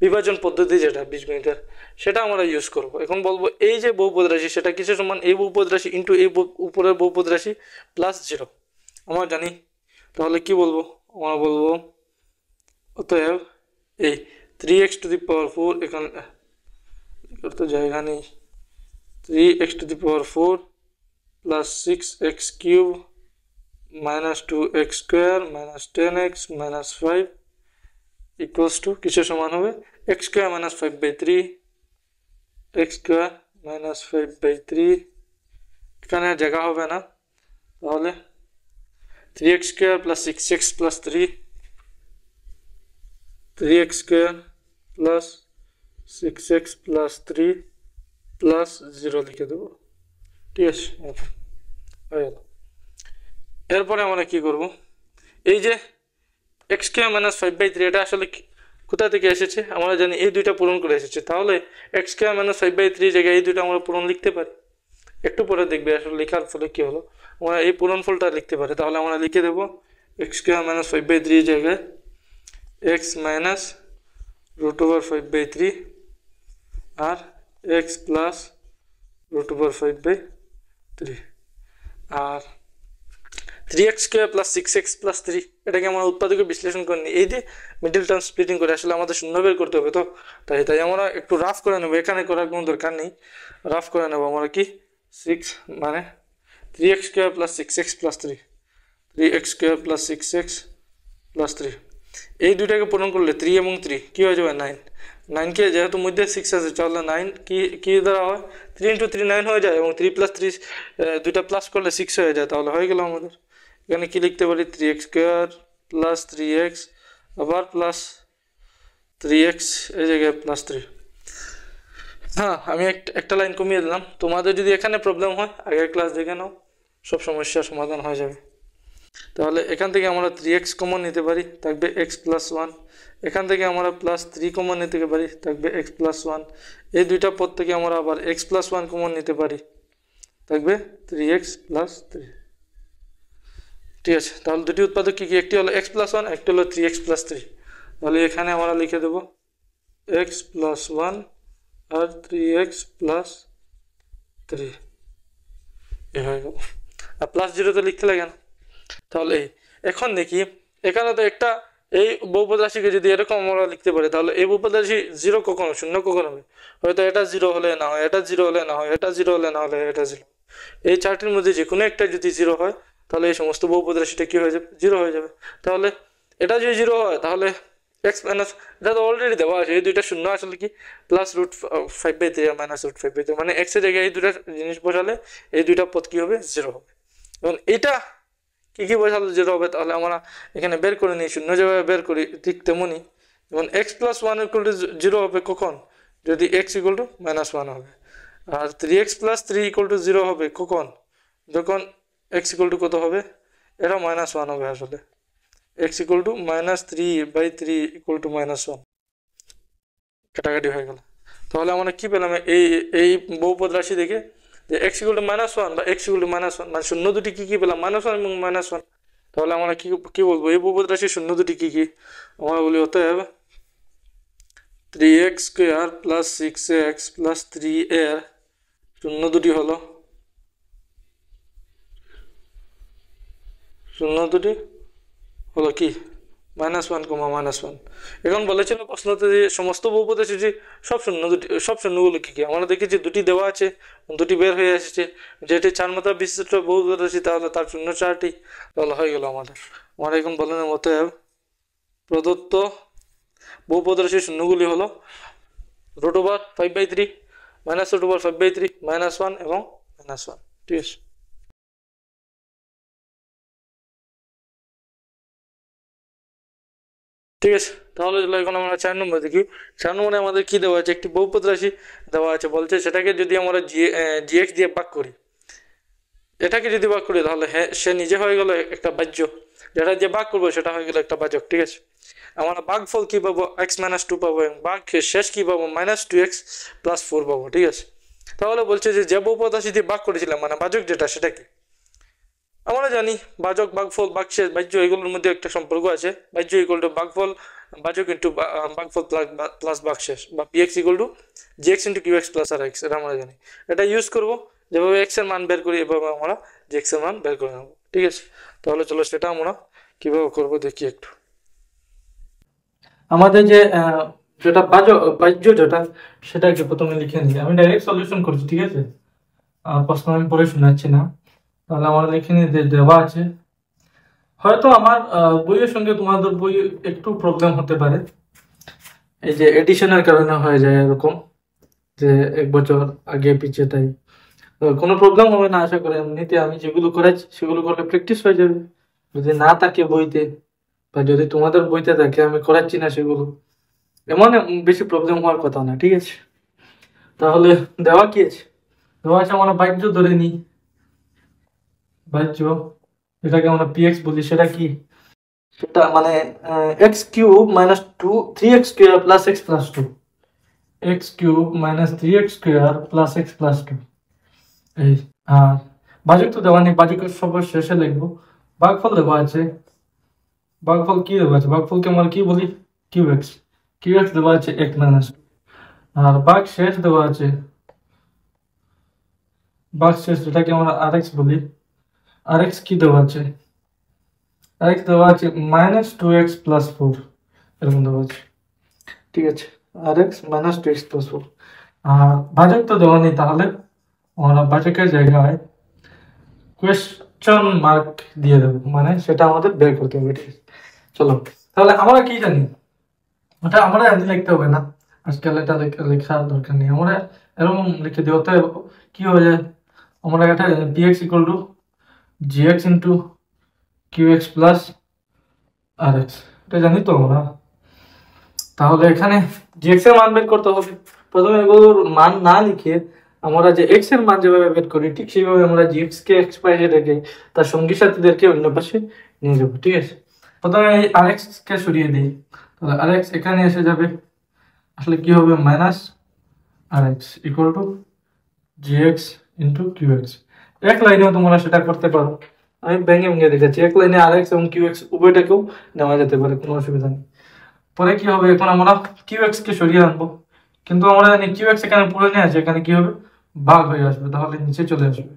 বিভাজন পদ্ধতি যেটা বীজগণিতের, সেটা আমরা ইউজ করব। এখন বলবো এই যে বহুপদ রাশি সেটা কিসের সমান, এই বহুপদ রাশি ইন্টু এই উপরের বহুপদ রাশি প্লাস 0 আমরা জানি। তাহলে কি বলবো, আমরা বলবো অতএব এই 3x⁴, এখানে করতে জায়গা নেই, 3x⁴ plus 6x³ minus 2x² minus 10x minus 5 equals to কিসের সমান হবে, x² মাইনাস 5/3, x² মাইনাস 5/3, এখানে জায়গা হবে না, তাহলে 3x² plus 6x plus 3, 3x² plus 6x plus 3 plus 0 লিখে দেবো, ঠিক আছে, হয়ে গেল। এরপরে আমরা কি করব, এই যে x² মাইনাস 5/3 এটা আসলে কোথা থেকে এসেছে, আমরা জানি এই দুইটা পূরণ করে এসেছে, তাহলে x² মাইনাস 5/3 জায়গায় এই দুইটা আমরা পূরণ লিখতে পারি। একটু পরে দেখবে আসলে লেখার ফলে কি হলো, আমরা এই পূরণ ফলটা লিখতে পারি। তাহলে আমরা লিখে দেবো x² মাইনাস 5/3 জায়গায় x মাইনাস √5/3 আর x প্লাস √5/3 আর 3x² প্লাস 6x প্লাস 3, এটাকে আমরা উৎপাদকে বিশ্লেষণ করে নিই, এই যে মিডল টার্ম স্প্লিটিং করে আসলে আমাদের শূন্য বের করতে হবে, তো তাই আমরা একটু রাফ করে নেবো, এখানে করার কোনো দরকার নেই, রাফ করে নেবো আমরা কি 6 মানে 3x² plus 6x plus 3, 3x² plus 6x plus 3, এই দুইটাকে পূরণ করলে 3 এবং 3 কী হয়ে যাবে 9, 9কে যেহেতু মধ্যে 6 আছে তাহলে 9 কি দ্বারা হয়, 3 × 3 9 হয়ে যায়, এবং 3 + 3 দুইটা প্লাস করলে 6 হয়ে যায়, তাহলে হয়ে গেল আমাদের। এখানে কি লিখতে পারি 3x² প্লাস 3x আবার প্লাস 3x এই জায়গায় প্লাস 3। হ্যাঁ, আমি একটা লাইন কমিয়ে দিলাম, তোমাদের যদি এখানে প্রবলেম হয় আগের ক্লাস দেখে নাও, সব সমস্যার সমাধান হয়ে যাবে। তাহলে এখান থেকে আমরা 3x কমন নিতে পারি, থাকবে x প্লাস 1, এখান থেকে আমরা প্লাস 3 কমন নিতে পারি, থাকবে x প্লাস 1, এই দুইটা পদ থেকে আমরা আবার x প্লাস 1 কমন নিতে পারি, থাকবে 3x প্লাস 3, ঠিক আছে। তাহলে দুটি উৎপাদক কী কী, একটি হলো x প্লাস 1, একটি হলো 3x প্লাস 3, তাহলে এখানে আমরা লিখে দেবো x প্লাস 1 আর 3x প্লাস 3, এ হয়ে গেল। আর প্লাস 0 তো লিখতে লাগে না। তাহলে এখন দেখি এখানে তো একটা এই বহুপদ রাশিকে যদি এরকম আমরা লিখতে পারি, তাহলে এই বহুপদ রাশি 0 কখনো, শূন্য কখন হবে, হয়তো এটা 0 হলে না হয়, এটা 0 হলে না হয়, এটা 0 হলে না হলে এটা 0, এই চারটির মধ্যে যে কোনো একটা যদি 0 হয় তাহলে এই সমস্ত বহুপদ রাশিটা কী হয়ে যাবে, 0 হয়ে যাবে। তাহলে এটা যদি 0 হয় তাহলে x মাইনাস, এটা তো অলরেডি দেওয়া আছে, এই দুইটা শূন্য আসলে কি প্লাস √5/3 আর মাইনাস √5/3, মানে x এর জায়গায় এই দুইটা জিনিস বসালে এই দুইটা পদ কী হবে, 0 হবে। এবং এটা কী বসালে 0 হবে, তাহলে আমরা এখানে বের করে নিই, শূন্য যেভাবে বের করি ঠিক তেমনই, যেমন x প্লাস 1 = 0 হবে কখন, যদি x = -1 হবে, আর 3x প্লাস 3 = 0 হবে কখন, যখন x = কত হবে, এটা -1 হবে, আসলে x = -3/3 = -1, কাটাকাটি হয়ে গেল। তাহলে আমরা কী পেলাম, এই বহুপদ রাশি দেখে যে x = -1 বা x = -1, মানে শূন্য দুটি কী পেলাম, -1 এবং -1। তাহলে আমরা কি বলবো, এই বহুপদ রাশির শূন্য দুটি কী, আমরা বলি অতএব 3x² প্লাস 6x প্লাস 3 এর শূন্য দুটি হলো, কি -1, -1। এখন বলেছিল প্রশ্নতে যে সমস্ত বহুপদ রাশি সব শূন্যগুলো কী, আমরা দেখেছি দুটি দেওয়া আছে, দুটি বের হয়ে এসেছে, যেটি 4 মাত্রা বিশিষ্ট বহুপদ রাশি, তাহলে তার শূন্য 4টি, তাহলে হয়ে গেল আমাদের। আমরা এখন বলেন অতএব প্রদত্ত বহুপদ রাশির শূন্যগুলি হলো √5/3, -√5/3, -1 এবং -1, ঠিক আছে। ঠিক আছে, তাহলে এখন আমরা 4 নম্বর দেখি। 4 নম্বরে আমাদের কি দেওয়া আছে, একটি বহুপদ রাশি দেওয়া আছে, বলছে সেটাকে যদি আমরা gx দিয়ে ভাগ করি, এটাকে যদি ভাগ করি তাহলে হ্যাঁ সে নিজে হয়ে গেল একটা বাহ্য, যেটা যে ভাগ করবো সেটা হয়ে গেল একটা বাচক, ঠিক আছে। আমরা ভাগফল কী পাবো, এক্স মাইনাস টু পাবো, এবং ভাগ শেষ কী পাবো, minus two x plus four পাবো। ঠিক আছে, তাহলে বলছে যে বহুপদ রাশি দিয়ে ভাগ করেছিলাম মানে ভাজক যেটা, সেটা কি? আমরা জানি ভাজক, ভাগফল, ভাগশেষ, বাহ্য এগুলোর মধ্যে একটা সম্পর্ক আছে। বাহ্য ইকুয়াল টু ভাগফল, ভাজক ইন্টু ভাগফল প্লাস ভাগশেষ, বা p x equal to g x into q x plus r x. এটা আমরা জানি। এটা ইউজ করবো, যেভাবে এক্স এর মান বের করি এভাবে আমরা জি এক্স এর মান বের করে নেবো। ঠিক আছে, তাহলে চলো সেটা আমরা কীভাবে করবো দেখি একটু। আমাদের যে যেটা বাহ্য যেটা, সেটাকে প্রথমে লিখে নিই। আমি ডাইরেক্ট সলিউশন করছি, ঠিক আছে, প্রশ্ন আমি পড়ে শোনাচ্ছি না। তাহলে আমার লিখে নিয়ে দেওয়া আছে। হয়তো আমার বইয়ের সঙ্গে তোমাদের বই একটু প্রবলেম হতে পারে, এই যে এডিশনের কারণে হয়ে যায় এরকম, যে এক বছর আগে পিছিয়ে, তাই কোনো প্রবলেম হবে না আশা করি। এমনিতে আমি যেগুলো করেছি সেগুলো করলে প্র্যাকটিস হয়ে যাবে। যদি না থাকে বইতে, বা যদি তোমাদের বইতে থাকে আমি করাচ্ছি না সেগুলো, এমন বেশি প্রবলেম হওয়ার কথা না। ঠিক আছে, তাহলে দেওয়া কি আছে? দেওয়া আছে, আমরা বাহ্য ধরে নিই। বাহ্য, এটাকে আমরা পিএক্স বলি, সেটা কি? সেটা মানে x cube minus two three x square plus x plus two, x cube minus three x square plus x plus two. এই আর ভাজক তো দেওয়া নেই, ভাজকের সবার শেষে লিখবো। ভাগফল দেওয়া আছে, ভাগফল কি দেওয়া আছে? ভাগফলকে আমরা কি বলি? Q x. কিউ এক্স দেওয়া আছে এক মাইনাস টু। আর ভাগ শেষ দেওয়া আছে, ভাগ শেষ যেটাকে আমরা আর এক্স বলি। আর এক্স কি দেওয়া আছে? আর এক্স দেওয়া আছে minus two x plus four, এরকম দেওয়া আছে। ঠিক আছে, আর x minus two x plus four. আর ভাজক তো দেওয়া নেই, তাহলে আমরা ভাজকের জায়গায় কোয়েশ্চন মার্ক দিয়ে দেবো, মানে সেটা আমাদের বের করতে হবে। ঠিক আছে, চলো তাহলে আমরা কি জানি ওটা আমরা জানি, লিখতে হবে না আজকাল, এটা লেখার দরকার নেই। আমরা এরকম লিখে দিই, ওতে কি হয়ে যায়, আমরা এটা জানি p x equal to g x into q x plus r x, এটা জানি তো আমরা। তাহলে এখানে জি এক্স এর মান বের করতে হবে। প্রথমে এগুলোর মান না লিখে আমরা যে এক্স এর মান যেভাবে বের করি, ঠিক সেইভাবে আমরা জি এক্স কে এক্স পাশে রেখে তার সঙ্গী সাথীদেরকে অন্য পাশে নিয়ে যাবো। ঠিক আছে, প্রথমে এই আর এক্স কে সরিয়ে দিই, তাহলে আর এক্স এখানে এসে যাবে। আসলে কি হবে, minus R x equal to g x into q x. এক লাইনেও তোমরা সেটা করতে পারো, আমি ভেঙে ভেঙে দেখেছি। এক লাইনে আর এক্স এবং কিউ এক্স উভয়টাকেও নেওয়া যেতে পারে, কোনো অসুবিধা নেই। পরে কি হবে, এখন আমরা কিউ এক্স কে সরিয়ে আনবো, কিন্তু আমরা জানি কিউ এক্স এখানে পুরো নিয়ে আছে, এখানে কি হবে, ভাগ হয়ে আসবে, তাহলে নিচে চলে আসবে,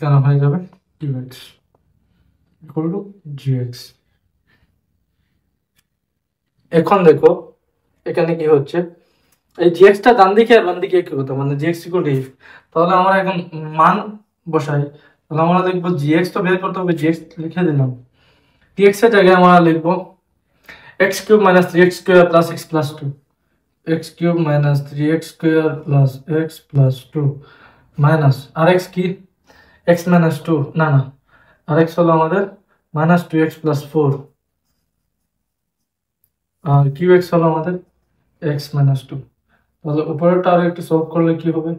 কেন হয়ে যাবে q x equal to g x. এখন দেখো এখানে কি হচ্ছে, এই জি এক্সটা ডান দিকে আর বাম দিকে কি হতো, মানে জি এক্স ইকুয়াল টু, তাহলে আমরা এখন মান বসাই। তাহলে আমরা লিখবো জি এক্স তো বের করতে হবে, জি এক্স লিখে দিলাম। টি এক্স এর জায়গায় আমরা লিখবো x cube minus three x square plus x plus two, x cube minus three x square plus x plus two, minus আর এক্স কি, এক্স মাইনাস টু, না না, আর এক্স হলো আমাদের minus two x plus four, আর কিউ এক্স হলো আমাদের এক্স মাইনাস টু। তাহলে উপরেরটা আরো একটু সলভ করলে কি হবে,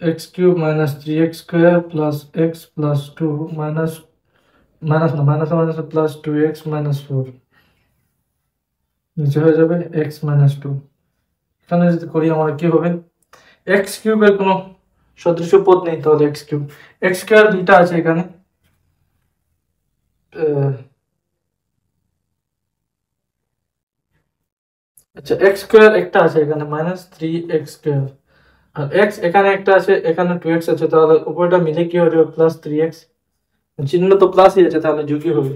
x cube minus three x square plus x plus two minus minus না minus minus plus two x minus four, নিচে হয়ে যাবে এক্স মাইনাস টু। এখানে যদি করি আমরা কি হবে, এক্স কিউবের কোনো সদৃশ্য পদ নেই, তাহলে এক্স কিউব, এক্স স্কোয়ার দুইটা আছে এখানে, আচ্ছা এক্স স্কোয়ার একটা আছে এখানে মাইনাস থ্রি এক্স স্কোয়ার, আর এক্স এখানে একটা আছে, এখানে টু এক্স আছে, তাহলে উপরটা মিলে কি হবে, প্লাস থ্রি এক্স, চিহ্ন তো প্লাসই আছে, তাহলে যোগই হবে।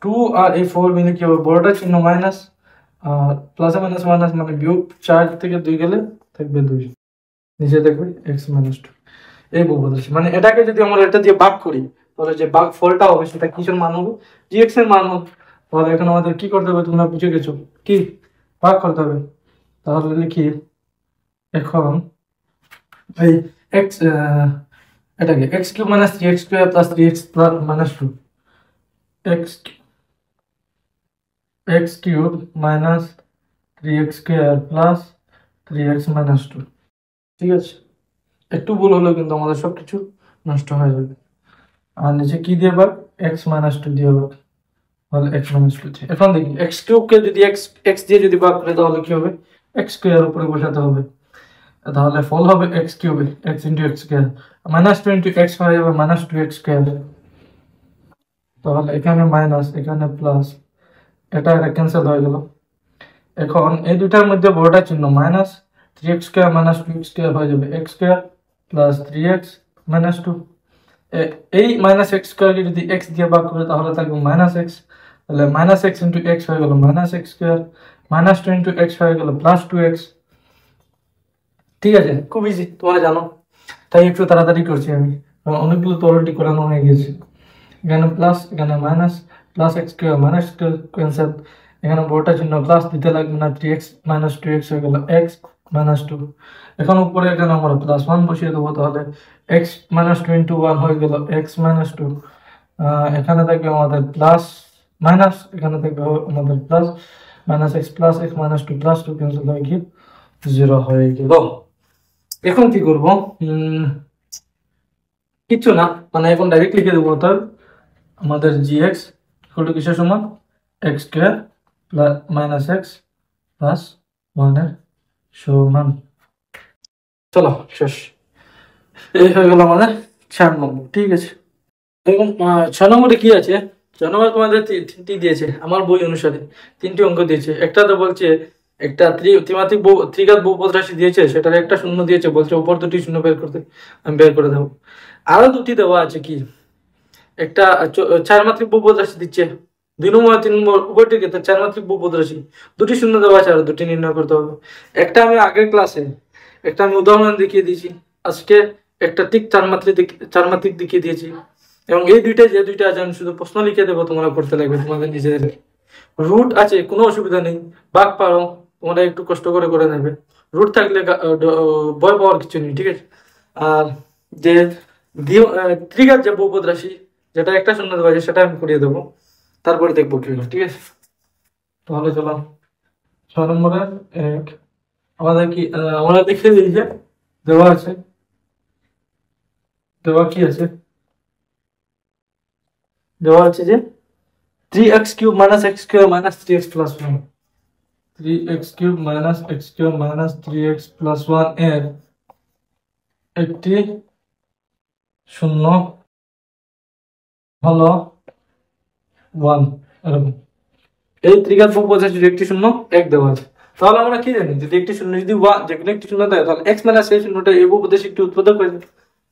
টু আর এই ফোর মিলে কি হবে, বড়টা চিহ্ন মাইনাস, আর প্লাসে মাইনাস মাইনাস মানে বিয়োগ, চার থেকে দুই গেলে থাকবে দুই, নিচে থাকবে এক্স মাইনাস টু। এই বহুপদ রাশি, মানে এটাকে যদি আমরা এটা দিয়ে ভাগ করি, তাহলে যে ভাগ ফলটা হবে সেটা কিসের মান হবে, জি এক্স এর মান হবে। তাহলে এখন আমাদের কি করতে হবে, তোমরা বুঝে গেছো, কি ভাগ করতে হবে। তাহলে লিখি এখন এই এক্স, এটাকে x cube minus three x square plus three x minus two, x x cube minus three x square plus three x minus two. ঠিক আছে, একটু ভুল হলেও কিন্তু আমাদের সব কিছু নষ্ট হয়ে যাবে। আর নিচে কি দিয়ে ভাগ, এক্স মাইনাস টু দিয়ে হবে, তাহলে এক্স মাইনাস টু। এখন দেখি এক্স কিউবকে যদি এক্স এক্স দিয়ে যদি ভাগ করে তাহলে কি হবে, এক্স স্কোয়ার উপরে বসাতে হবে, তাহলে ফল হবে এক্স কিউবে x into x square, minus two into x হয়ে যাবে মাইনাস টু এক্স স্কোয়ার, তাহলে এখানে মাইনাস এখানে প্লাস, এটা এটা ক্যান্সেল হয়ে গেল। এখন এই দুটার মধ্যে বড়টা চিহ্ন minus, three x square minus two x square হয়ে যাবে x square plus three x minus two. এই মাইনাস এক্স স্কোয়ারকে যদি এক্স দিয়ে ভাগ করে তাহলে থাকবে মাইনাস এক্স, তাহলে মাইনাস এক্স ইন্টু এক্স হয়ে গেল minus x square, minus two into x হয়ে গেল প্লাস টু এক্স। ঠিক আছে, খুব ইজি, তোমরা জানো, তাই একটু তাড়াতাড়ি করছি আমি, কারণ অনেকগুলো তো অলরেডি করানো হয়ে গেছে। এখানে প্লাস এখানে minus, plus x square minus cancel, এখানে বড়টা চিহ্ন প্লাস দিতে লাগবে না, three x minus two x হয়ে গেল এক্স মাইনাস টু। এখন উপরে এখানে আমরা প্লাস ওয়ান বসিয়ে দেবো, তাহলে x minus two into one হয়ে গেল এক্স মাইনাস টু। এখানে থাকবে আমাদের প্লাস মাইনাস, এখানে থাকবে আমাদের plus, minus x minus two plus two cancel হয়ে গিয়ে জিরো হয়ে গেল। এখন কি করবো, কিছু না, মানে এখন ডাইরেক্ট লিখে দেবো, অর্থাৎ আমাদের জি এক্স ইকুয়াল টু কিসের সমান, x square plus minus x plus ওয়ানের সমান। চলো শেষ, এই হয়ে গেল আমাদের 4 নম্বর। ঠিক আছে, এখন 6 নম্বরে কি আছে, 6 নম্বরে তোমাদের তিনটি দিয়েছে আমার বই অনুসারে, তিনটি অঙ্ক দিয়েছে। একটাতে বলছে একটা ত্রিমাত্রিক ত্রিঘাত বহুপদ রাশি দিয়েছে, সেটার একটা শূন্য দিয়েছে, বলছে উপর দুটি শূন্য বের করতে, আমি বের করে দেবো। আরো দুটি দেওয়া আছে, কি একটা 4 মাত্রিক বহুপদ রাশি দিচ্ছে, 2 নম্বর 3 নম্বর উভয়টি ক্ষেত্রে 4 মাত্রিক বহুপদ রাশি, দুটি শূন্য দেওয়া আছে, আর দুটি নির্ণয় করতে হবে। একটা আমি আগের ক্লাসে একটা আমি উদাহরণ দেখিয়ে দিয়েছি, আজকে একটা ঠিক 4 মাত্রিক দেখিয়ে দিয়েছি, এবং এই দুইটা যে দুইটা আছে আমি শুধু প্রশ্ন লিখে দেবো, তোমরা করতে লাগবে তোমাদের নিজেদের। রুট আছে কোনো অসুবিধা নেই, ভাগ পারো, তোমরা একটু কষ্ট করে করে নেবে, রুট থাকলে ভয় পাওয়ার কিছু নেই। ঠিক আছে, আর যে ত্রিঘাত যে বহুপদ রাশি যেটা একটা শূন্য দেওয়া আছে সেটা আমি করিয়ে দেবো, তারপরে দেখবো কি হলো। ঠিক আছে, তাহলে চলো 6 নম্বরে এক আমাদের কি আমরা দেখে দিই যে দেওয়া আছে, দেওয়া কি আছে, দেওয়া আছে যে 3x cube minus x square minus 3x plus 1, 3x cube minus x square minus 3x plus 1 এর একটি শূন্য হলো 1, এরকম। এই ত্রিঘাত বহুপদ রাশির একটি শূন্য 1 দেওয়া আছে, তাহলে আমরা কি জানি, যদি একটি শূন্য যদি যে কোনো একটি শূন্য দেয়, তাহলে x মাইনাস এই শূন্যটা এই বহুপদের একটি উৎপাদক হয়ে যায়,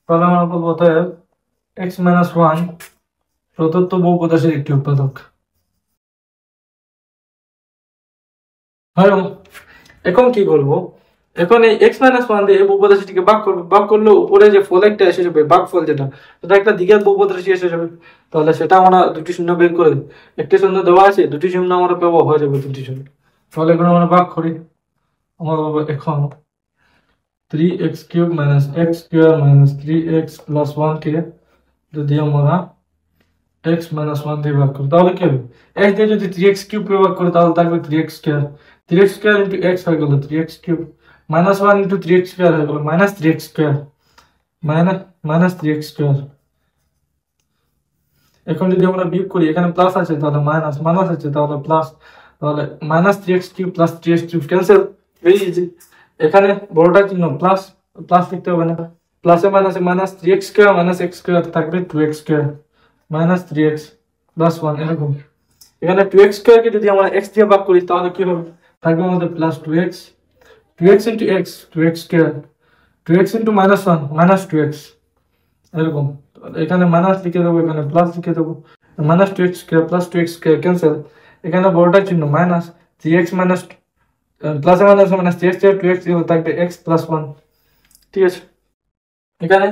তাহলে আমরা বলবো অতএব x মাইনাস 1 প্রদত্ত বহুপদ রাশির একটি উৎপাদক। এখন কি করবো, এখন এই x মাইনাস 1 দিয়ে এই বহুপদ রাশিটিকে ভাগ করবে, ভাগ করলে উপরে যে ফল একটা এসে যাবে, ভাগফল যেটা, সেটা একটা দ্বিঘাত বহুপদ রাশি এসে যাবে, তাহলে সেটা আমরা দুটি শূন্য বের করে দিই, একটি শূন্য দেওয়া আছে, দুটি শূন্য আমরা পাবো, হয়ে যাবে দুটি শূন্য। তাহলে এখন আমরা ভাগ করি, আমরা পাবো এখন 3x cube minus x square minus 3x plus 1 কে যদি আমরা x মাইনাস 1 দিয়ে ভাগ করি তাহলে কি হবে, x দিয়ে যদি 3x কিউব কে ভাগ করি তাহলে থাকবে 3x square, 3x square into x হয়ে গেল 3x cube, minus 1 into 3x square হয়ে গেল minus 3x square, minus 3x square. এখন যদি আমরা বিয়োগ করি, এখানে প্লাস আছে তাহলে মাইনাস, মাইনাস আছে তাহলে প্লাস, তাহলে minus 3x cube plus 3x cube cancel, very easy. এখানে বড়টা চিহ্ন প্লাস, প্লাস লিখতে হবে না, প্লাসে মাইনাসে minus 3x square minus x square থাকবে 2x square minus 3x plus 1 এরকম। এখানে 2x স্কোয়ারকে যদি আমরা x দিয়ে ভাগ করি তাহলে কি হবে, থাকবে আমাদের plus 2x, 2x into x 2x square, 2x into minus 1 minus 2x এরকম। এখানে মাইনাস লিখে দেবো, এখানে প্লাস লিখে দেবো, minus 2x square plus 2x square cancel, এখানে বড়টা চিহ্ন মাইনাস 3x মাইনাস প্লাসে মাইনাস মাইনাস 3x 2x থাকবে x প্লাস 1। ঠিক আছে, এখানে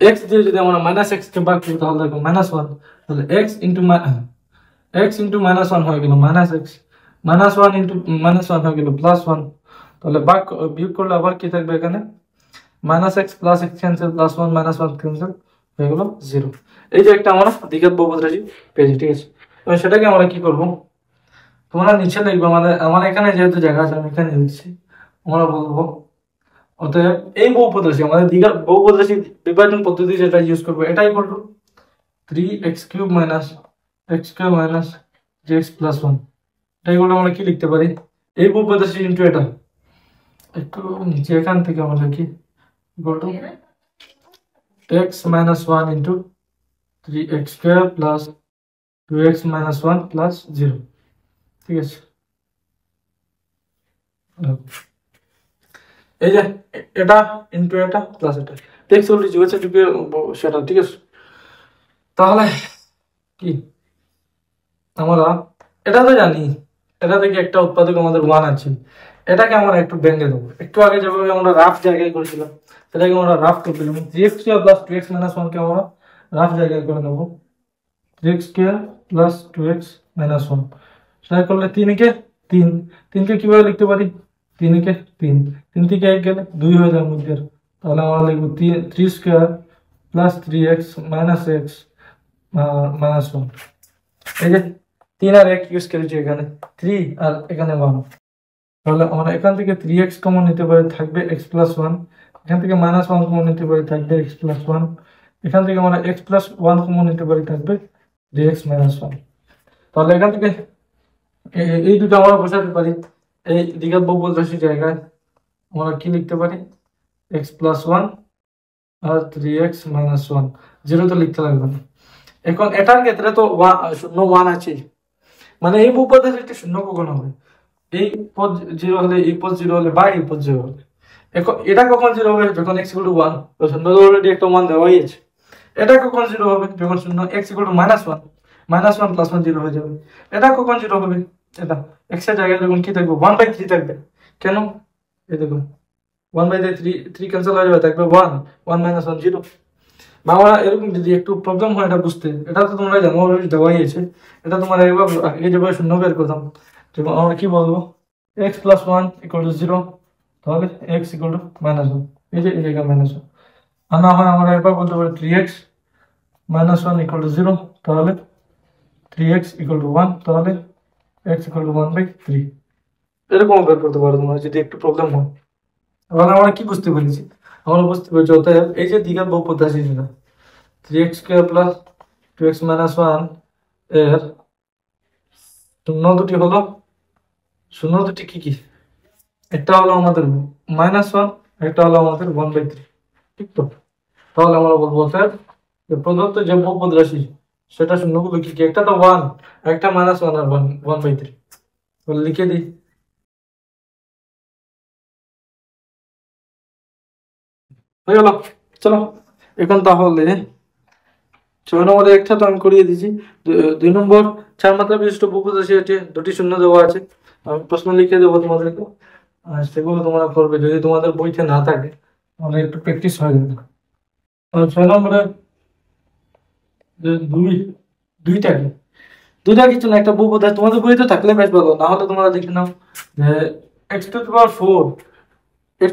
x দিয়ে যদি আমরা মাইনাস x কে ভাগ করি তাহলে থাকবে মাইনাস 1, তাহলে x ইন্টু মাইনাস 1 হয়ে গেল minus x, minus 1 into minus 1 হয়ে গেল প্লাস 1, তাহলে ভাগ বিয়োগ করলে আবার কি থাকবে, এখানে minus x plus x cancel plus 1 minus 1 cancel হয়ে গেল 0। এই যে একটা আমরা দ্বিঘাত বহুপদ রাশি পেয়েছি। ঠিক আছে, এবার সেটাকে আমরা কি করব, তোমরা নিচে লিখবে, আমার এখানে যেহেতু জায়গা আছে আমি এখানে লিখছি, আমরা বলবো অতএব এই বহুপদ রাশি আমাদের দ্বিঘাত বহুপদ রাশি বিভাজন পদ্ধতি যেটা ইউজ করবো এটাই করবো 3x³ minus x² minus x plus 1, এগুলো আমরা কি লিখতে পারি? এই বহুপদ রাশি ইনটু এটা একটু নিচে এখান থেকে আমরা লিখি equal to x minus 1 into 3x² plus 2x minus 1 plus 0, ঠিক আছে। এই যে এটা ইনটু এটা প্লাস এটা টেক্সট বলি হচ্ছে সেটা, ঠিক আছে। তাহলে কি আমরা এটা তো জানি, এটা থেকে একটা উৎপাদক আমাদের 1 আছে, এটাকে আমরা একটু ভেঙে দেবো। একটু আগে যেভাবে আমরা রাফ জায়গায় করেছিলাম সেটাকে আমরা রাফ করে দিলাম। 3x² প্লাস 2x মাইনাস 1 কে আমরা রাফ জায়গায় করে নেবো। 3x² প্লাস 2x মাইনাস 1 সেটা করলে 3 কে কিভাবে লিখতে পারি? 3 3 থেকে 1 গেলে 2 হয়ে যাবে মধ্যে, তাহলে আমরা লিখবো 3² plus 3x minus x minus 1। এই যে 3 আর 1 ইউজ করেছি এখানে, 3 আর এখানে 1, তাহলে আমরা এখান থেকে 3x কমন নিতে পারি, থাকবে x প্লাস 1, এখান থেকে মাইনাস 1 কমন নিতে পারি, থাকবে x প্লাস 1, এখান থেকে আমরা x প্লাস 1 কমন নিতে পারি, থাকবে 3x মাইনাস 1। তাহলে এখান থেকে এই দুটো আমরা বসাতে পারি। এই দ্বিঘাত বহুপদ রাশির জায়গায় আমরা কি লিখতে পারি? x প্লাস 1 আর 3x মাইনাস 1, 0 তো লিখতে লাগবে না। এখন এটার ক্ষেত্রে তো 1 আছে, মানে এই বহুপদ রাশিটি শূন্য কখন হবে? এই পদ 0 হলে, এই পদ 0 হলে, বা এই পদ 0 হলে। এখন এটা কখন 0 হবে? যখন x = 1, তো শূন্য অলরেডি একটা 1 দেওয়াই আছে। এটা কখন 0 হবে? যখন শূন্য x = -1, -1 প্লাস 1 0 হয়ে যাবে। এটা কখন 0 হবে? এটা x এর জায়গায় যখন কি থাকবে? 1/3 থাকবে। কেন? এই দেখুন 1/3 ক্যান্সেল হয়ে যাবে, থাকবে 1 1 - 1 0। বাবা এরকম যদি একটু প্রবলেম হয় এটা বুঝতে, এটা তো তোমরা জানো অলরেডি দেওয়াই আছে, এটা তোমার একবার আগে যেভাবে শূন্য বের করতাম, যেমন আমরা কি বলবো? x প্লাস 1 = 0, তাহলে x = -1, এই যে জায়গা -1। আর না হয় আমরা একবার বলতে পারি 3x মাইনাস 1 = 0, তাহলে 3x = 1, তাহলে x = 1/3। এরকম বের করতে পারো তোমরা যদি একটু প্রবলেম হয়। এবার আমরা কি বুঝতে পেরেছি? আমরা বুঝতে পেরেছি অতএব এই যে দ্বিঘাত বহুপদ রাশি ছিল 3x² প্লাস 2x মাইনাস 1 এর শূন্য দুটি হলো, শূন্য দুটি কি কি? একটা হলো আমাদের -1, একটা হলো আমাদের 1/3, ঠিক তো? তাহলে আমরা বলবো স্যার যে প্রদত্ত যে বহুপদ রাশি সেটা শূন্যগুলো কি কি? একটা তো 1, একটা -1 আর 1/3। তাহলে লিখে দিই। হয়ে গেল। চলো এখন তাহলে 6 নম্বরে একটা তো আমি করিয়ে দিয়েছি। 2 নম্বর 4 মাত্রা বিশিষ্ট বহুপদ রাশি আছে, দুটি শূন্য দেওয়া আছে, আমি প্রশ্ন লিখে দেবো তোমাদেরকে, আর সেগুলো তোমরা করবে। যদি তোমাদের বইতে না থাকে তাহলে একটু প্র্যাকটিস হয়ে যাবে। 6 নম্বরে দুইটা কি, দুইটা কিছু না, একটা বহুপদ আছে। তোমাদের বইতে থাকলে বেশ ভালো, না হলে তোমরা দেখে নাও যে x⁴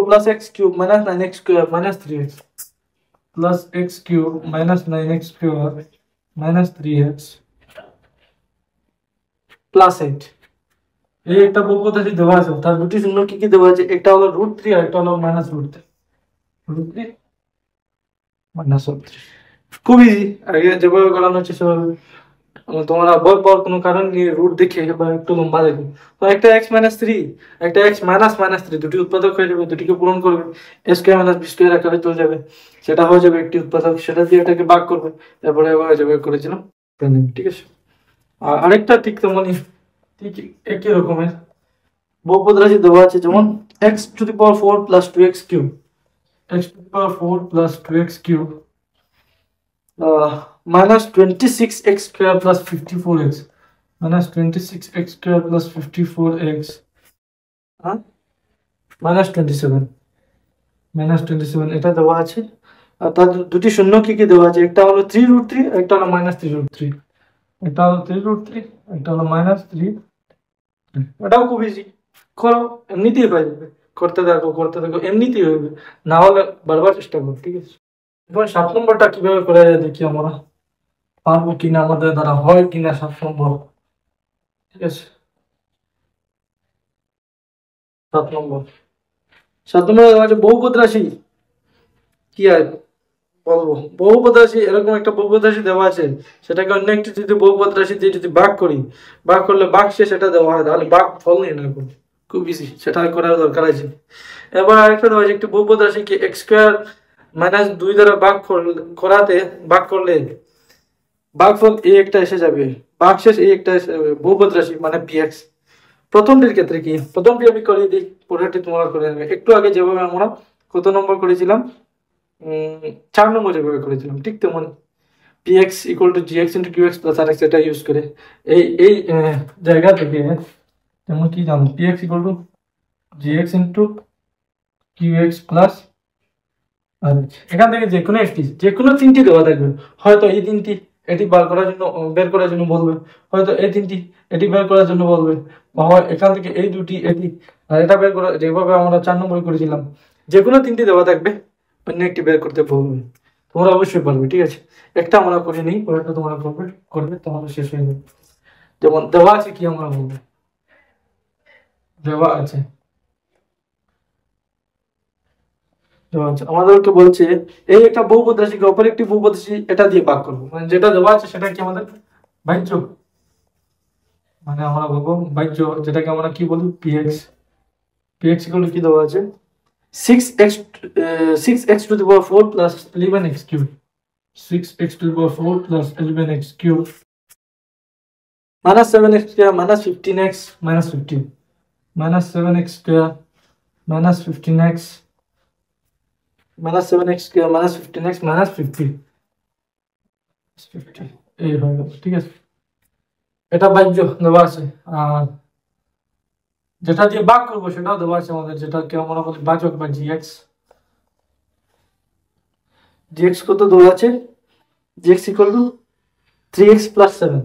plus x³ minus 9x² minus 3x plus x³ minus 9x² minus 3x plus 8, এই একটা বহুপদ রাশি দেওয়া আছে, তার দুটি শূন্য কি কি দেওয়া আছে? একটা হলো √3 আর একটা হলো -√3, √3 -√3। খুব ইজি, আগে যেভাবে করানো হচ্ছে সেভাবে। তোমরা ভয় পাওয়ার কোনো কারণ নেই, রুট দেখে বা একটু লম্বা দেখে। তো একটা x - 3, একটা x -3, দুটি উৎপাদক হয়ে যাবে, দুটিকে পূরণ করবে, a² - b² আকারে চলে যাবে, সেটা হয়ে যাবে একটি উৎপাদক, সেটা দিয়ে এটাকে ভাগ করবে, তারপরে হয়ে যাবে করেছিলাম, ঠিক আছে। আর আরেকটা ঠিক তেমনই, ঠিক একই রকমের বহুপদ রাশি দেওয়া আছে, যেমন x⁴ plus 2x³ x⁴ plus 2x³ minus 26x² plus 54x minus 26x² plus 54x minus 27 এটা দেওয়া আছে। আর তার দুটি শূন্য কি কি দেওয়া আছে? একটা হলো 3√3, একটা হলো -3√3, একটা হলো 3√3, একটা হলো -3। এটাও খুব ইজি, করো, এমনিতেই হয়ে যাবে। করতে থাকো এমনিতেই হবে, না হলে বারবার চেষ্টা করো, ঠিক আছে। এবার 7 নম্বরটা কিভাবে করা যায় দেখি আমরা, পারবো কিনা, আমাদের দ্বারা হয় কিনা 7 নম্বর, ঠিক আছে। 7 নম্বর দেওয়া আছে বহুপদ রাশি কি আসবে? বলবো বহুপদ রাশি, এরকম একটা বহুপদ রাশি দেওয়া আছে, সেটাকে অন্য একটি যদি বহুপদ রাশি দিয়ে যদি ভাগ করি, ভাগ করলে ভাগ শেষ এটা দেওয়া হয়, তাহলে ভাগ ফল নির্ণয় করবো, খুব ইজি, সেটা করার দরকার আছে। এবার আরেকটা দেওয়া আছে, একটি বহুপদ রাশিকে এক্স স্কোয়ার মাইনাস 2 দ্বারা করাতে ভাগ করলে ভাগফল এই একটা এসে যাবে, ভাগশেষ এই একটা এসে যাবে, বহুপদ রাশি মানে পিএক্স। প্রথমটির ক্ষেত্রে কি, প্রথমটি আমি করে দিই, পরেরটি তোমরা করে নেবে। একটু আগে যেভাবে আমরা কত নম্বর করেছিলাম, 4 নম্বর যেভাবে করেছিলাম, ঠিক তেমন px equal two gx into qx plus rx এটা ইউজ করে এই জায়গা থেকে তেমন কি জানো, px equal two gx into qx plus rx, এখান থেকে যে কোনো তিনটি দেওয়া থাকবে, হয়তো এই তিনটি এটি বের করার জন্য বলবে, হয়তো এই তিনটি এটি বের করার জন্য বলবে, বা হয় এখান থেকে এই দুটি এটি, আর এটা বের করা, যেভাবে আমরা 4 নম্বর করেছিলাম, যে কোনো তিনটি দেওয়া থাকবে, অন্য একটি বের করতে বলবে, তোমরা অবশ্যই পারবে, ঠিক আছে। একটা আমরা করে নিই, পরেরটা তোমরা করবে তাহলে শেষ হয়ে যাবে। যেমন দেওয়া আছে, কি আমরা বলবো, দেওয়া আছে আমাদেরকে বলছে এই একটা বহুপদ রাশিকে অপর একটি বহুপদ রাশি এটা দিয়ে ভাগ করবো, মানে যেটা দেওয়া আছে সেটা কি আমাদের বাহ্য, মানে আমরা বলবো বাহ্য, যেটাকে আমরা কি বলি px ইকুয়াল টু কি দেওয়া আছে 6x to the power 4 plus 11x cubed, 6x to the power 4 plus 11x cubed minus 7x square minus 15x minus 15 minus 7x square minus 15x minus 7x square minus 15x minus 50 এই হয়ে গেল, ঠিক আছে। এটা বাহ্য দেওয়া আছে, আর যেটা দিয়ে ভাগ করবো সেটাও দেওয়া আছে আমাদের, যেটাকে আমরা বলি ভাজক বা gx কত দেওয়া আছে, gx equal two 3x plus 7,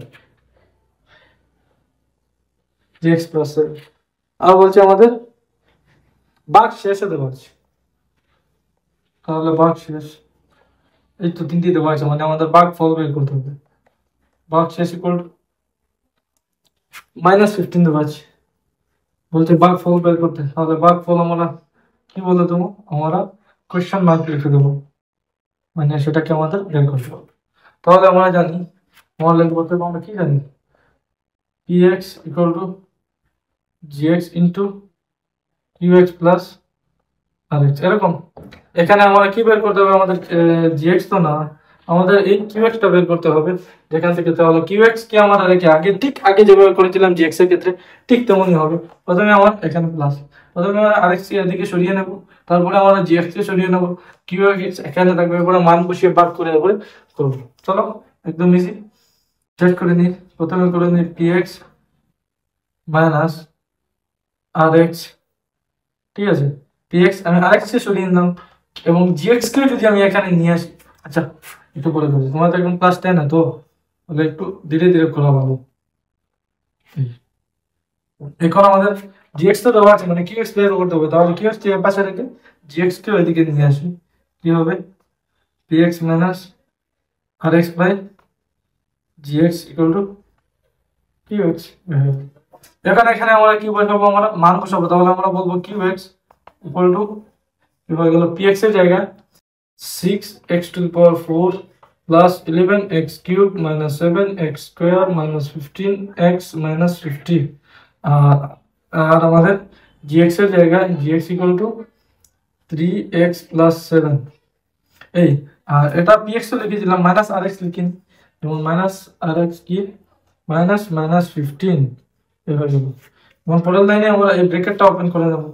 gx plus 7, আর বলছে আমাদের ভাগ শেষে দেওয়া আছে, তাহলে ভাগ শেষ এই তো তিনটি দেওয়া আছে, মানে আমাদের ভাগ ফল বের করতে হবে, ভাগ শেষ ইকুয়াল টু -15 দেওয়া আছে, বলছে ভাগ ফল বের করতে, তাহলে ভাগ ফল আমরা কি বলে দেবো, আমরা কোয়েশ্চেন মার্ক লিখে দেবো, মানে সেটাকে আমাদের বের করতে হবে। তাহলে আমরা জানি, আমরা লিখবো, আমরা কি জানি, px equal two gx into qx plus rx, এরকম। এখানে আমরা কি বের করতে হবে, আমাদের gx তো না, আমাদের এই qx টা বের করতে হবে যেখান থেকে, তাহলে qx কি আমরা রেখে ঠিক আগে যেভাবে করেছিলাম gx এর ক্ষেত্রে ঠিক তেমনই হবে। প্রথমে আমার এখানে প্লাস, প্রথমে আমরা rx এদিকে সরিয়ে নেব, তারপরে আমরা gx কে সরিয়ে নেব, qx এখানে থাকবে, এরপরে মান বসিয়ে ভাগ করে করব। চলো একদম ইজি, চেক করে নিই। প্রথমে করে নিই px মাইনাস rx, ঠিক আছে, px আমি rx কে সরিয়ে নিলাম, এবং gx কে যদি আমি এখানে নিয়ে আসি, আচ্ছা একটু পরে করছি, তোমার তো একদম ক্লাস 10 না, তো তাহলে একটু ধীরে ধীরে করা ভালো। এখন আমাদের gx তো দেওয়া আছে, মানে qx বের করতে হবে, তাহলে qx কে পাশে রেখে gx কে ওইদিকে নিয়ে আসি, কি হবে px minus rx by gx equal to qx। এখানে আমরা কি বসাবো, আমরা মান বসাবো, তাহলে আমরা বলবো qx ইকুয়াল টু কি হয়ে গেল, px এর জায়গায় 6x to the power 4 plus 11x cubed minus 7x square minus 15x minus 50, আর আমাদের gx এর জায়গায় gx equal to 3x plus 7, এই আর এটা px তো লিখেছিলাম, মাইনাস rx লিখিন, যেমন মাইনাস rx কি মাইনাস মাইনাস 15 এই হয়ে যাবে। এবং পরের লাইনে আমরা এই ব্র্যাকেটটা ওপেন করে দেবো,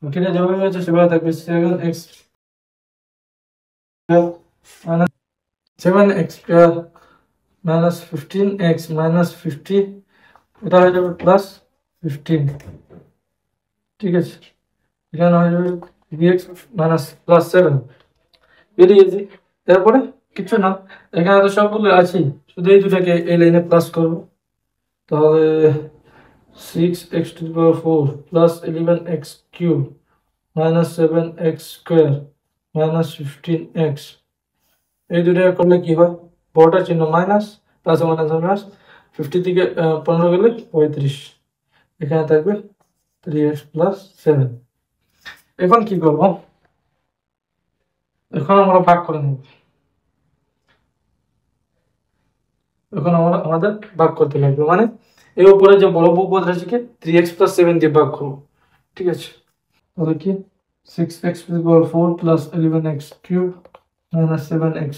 ওখানে যেভাবে আছে সেভাবে থাকবে, 7x minus 7x square minus 15x minus 50, এটা হয়ে যাবে প্লাস 15, ঠিক আছে। এখানে হয়ে যাবে dx minus প্লাস 7, বেরিয়ে গেছি। তারপরে কিছু না, এখানে তো সবগুলো আছে, শুধু এই দুটাকে এই লাইনে প্লাস করবো, তাহলে 6x to the power 4 plus 11x cube minus 7x square minus 15x, এই দুটো করলে কি হয়, বড়টার চিহ্ন মাইনাস, প্লাস মাইনাস মাইনাস, 50 থেকে 15 গেলে 35, এখানে থাকবে 3x প্লাস 7। এখন কি করব, এখন আমরা ভাগ করে নেব, এখন আমাদের ভাগ করতে লাগবে, মানে এর উপরে যে বড় বহুপদ রাশিকে 3x + 7 দিয়ে ভাগ করবো। ঠিক আছে, তাহলে কি 6x⁴ + 11x³ - 7x²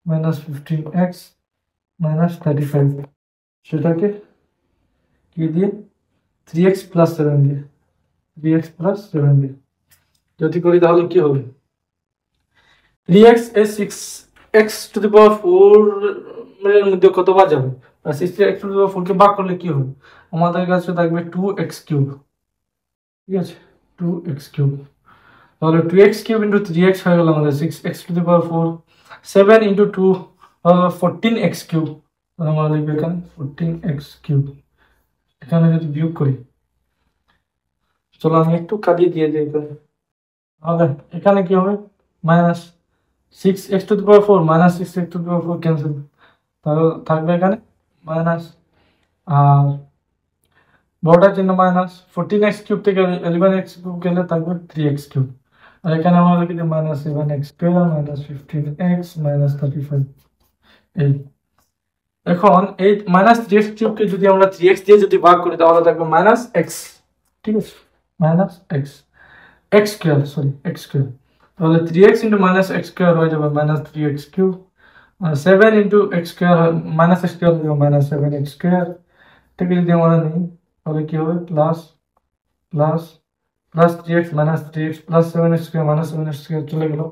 - 15x - 35, সেটাকে কি দিয়ে 3x + 7 দিয়ে 3x + 7 দিয়ে যদি করি তাহলে কি হবে, 3x এ 6x⁴ এর মধ্যে কতবার যাবে, আর 6x⁴ কে ভাগ করলে কি হবে, আমাদের কাছে থাকবে 2x³। ঠিক আছে, 2x³, তাহলে 2x³ × 3x হয়ে গেল আমাদের 6x⁴, 7 × 2 14x³, তাহলে আমরা লিখব এখানে 14x³। এখানে যদি বিয়োগ করি, চলো আমি একটু কাটিয়ে দিয়ে দিই এখানে, তাহলে এখানে কি হবে minus 6x⁴ minus 6x⁴ cancel, তাহলে থাকবে এখানে মাইনাস, আর বড়টার জন্য মাইনাস, 14x³ থেকে 11x³ গেলে থাকবে 3x³, আর এখানে আমরা লিখি যে -7x² - 15x - 35। এই এখন এই -3x³ কে যদি আমরা 3x দিয়ে যদি ভাগ করি তাহলে থাকবে -x। ঠিক আছে, -x x², সরি x², তাহলে 3x × -x² হয়ে যাবে -3x³, 7 × x² -x² হয়ে যাবে -7x²। এটাকে যদি আমরা নিই তাহলে কি হবে plus plus plus 3x - 3x plus 7x² - 7x² চলে গেল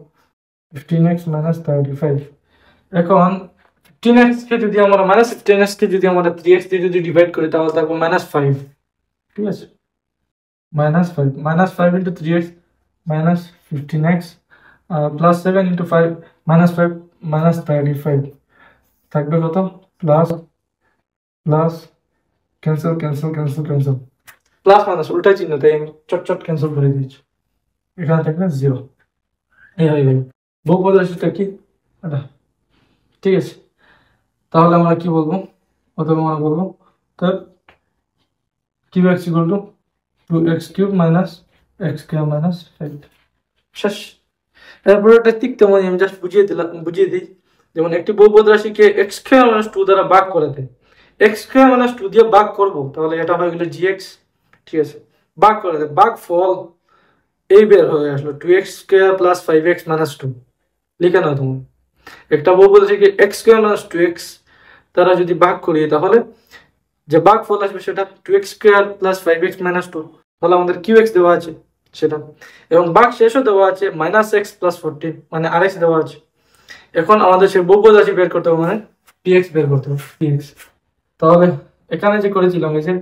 15x - 35। এখন 15x কে যদি আমরা -15x কে যদি আমরা 3x দিয়ে যদি ডিভাইড করি তাহলে থাকবে -5। ঠিক আছে, -5 -5 × 3x -15x প্লাস 7 × 5 -5 -35 থাকবে কত, plus plus cancel cancel cancel cancel, plus minus উল্টা চিহ্ন, তাই আমি চটচট ক্যান্সেল করে দিয়েছি, এখানে থাকবে 0। এই হয়ে গেল বহুপদ রাশিটা কি এটা। ঠিক আছে, তাহলে আমরা কি বলবো, অথবা আমরা বলবো তার QX equal to 2x³ - x² - 5 শেষ। এরপরে একটা ঠিক তেমন আমি জাস্ট বুঝিয়ে দিই, যেমন একটি বহুপদ রাশিকে x² - 2 দ্বারা ভাগ করে দেয়, x² - 2 দিয়ে ভাগ করবো তাহলে এটা হয়ে গেল gx। ঠিক আছে, ভাগ করে দেয়, ভাগ ফল এই বের হয়ে আসলো 2x² + 5x - 2, লিখে নাও তুমি। একটা বহুপদ রাশিকে x² - 2x দ্বারা যদি ভাগ করি তাহলে যে ভাগ ফল আসবে সেটা 2x² + 5x - 2, তাহলে আমাদের qx দেওয়া আছে সেটা, এবং ভাগ শেষও দেওয়া আছে -x + 14 মানে rx দেওয়া আছে। এখন আমাদের সেই বহুপদ রাশি বের করতে হবে, মানে px বের করতে হবে, px। তাহলে এখানে যে করেছিলাম এই যে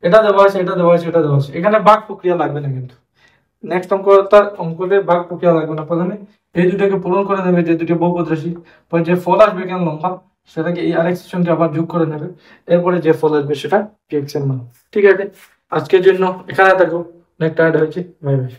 এটা দেওয়া আছে, এটা দেওয়া আছে, এটা দেওয়া আছে, এখানে ভাগ প্রক্রিয়া লাগবে না, কিন্তু নেক্সট অঙ্কতে ভাগ প্রক্রিয়া লাগবে না, প্রথমে এই দুটাকে পূরণ করে নেবে যে দুটো বহুপদ রাশি, পরে যে ফল আসবে এখানে লম্বা সেটাকে এই আরেক্স এর সঙ্গে আবার যোগ করে নেবে, এরপরে যে ফল আসবে সেটা px এর মান। ঠিক আছে, আজকের জন্য এখানে থাকো, নেক্সট টাইড হয়েছে, বাই বাই।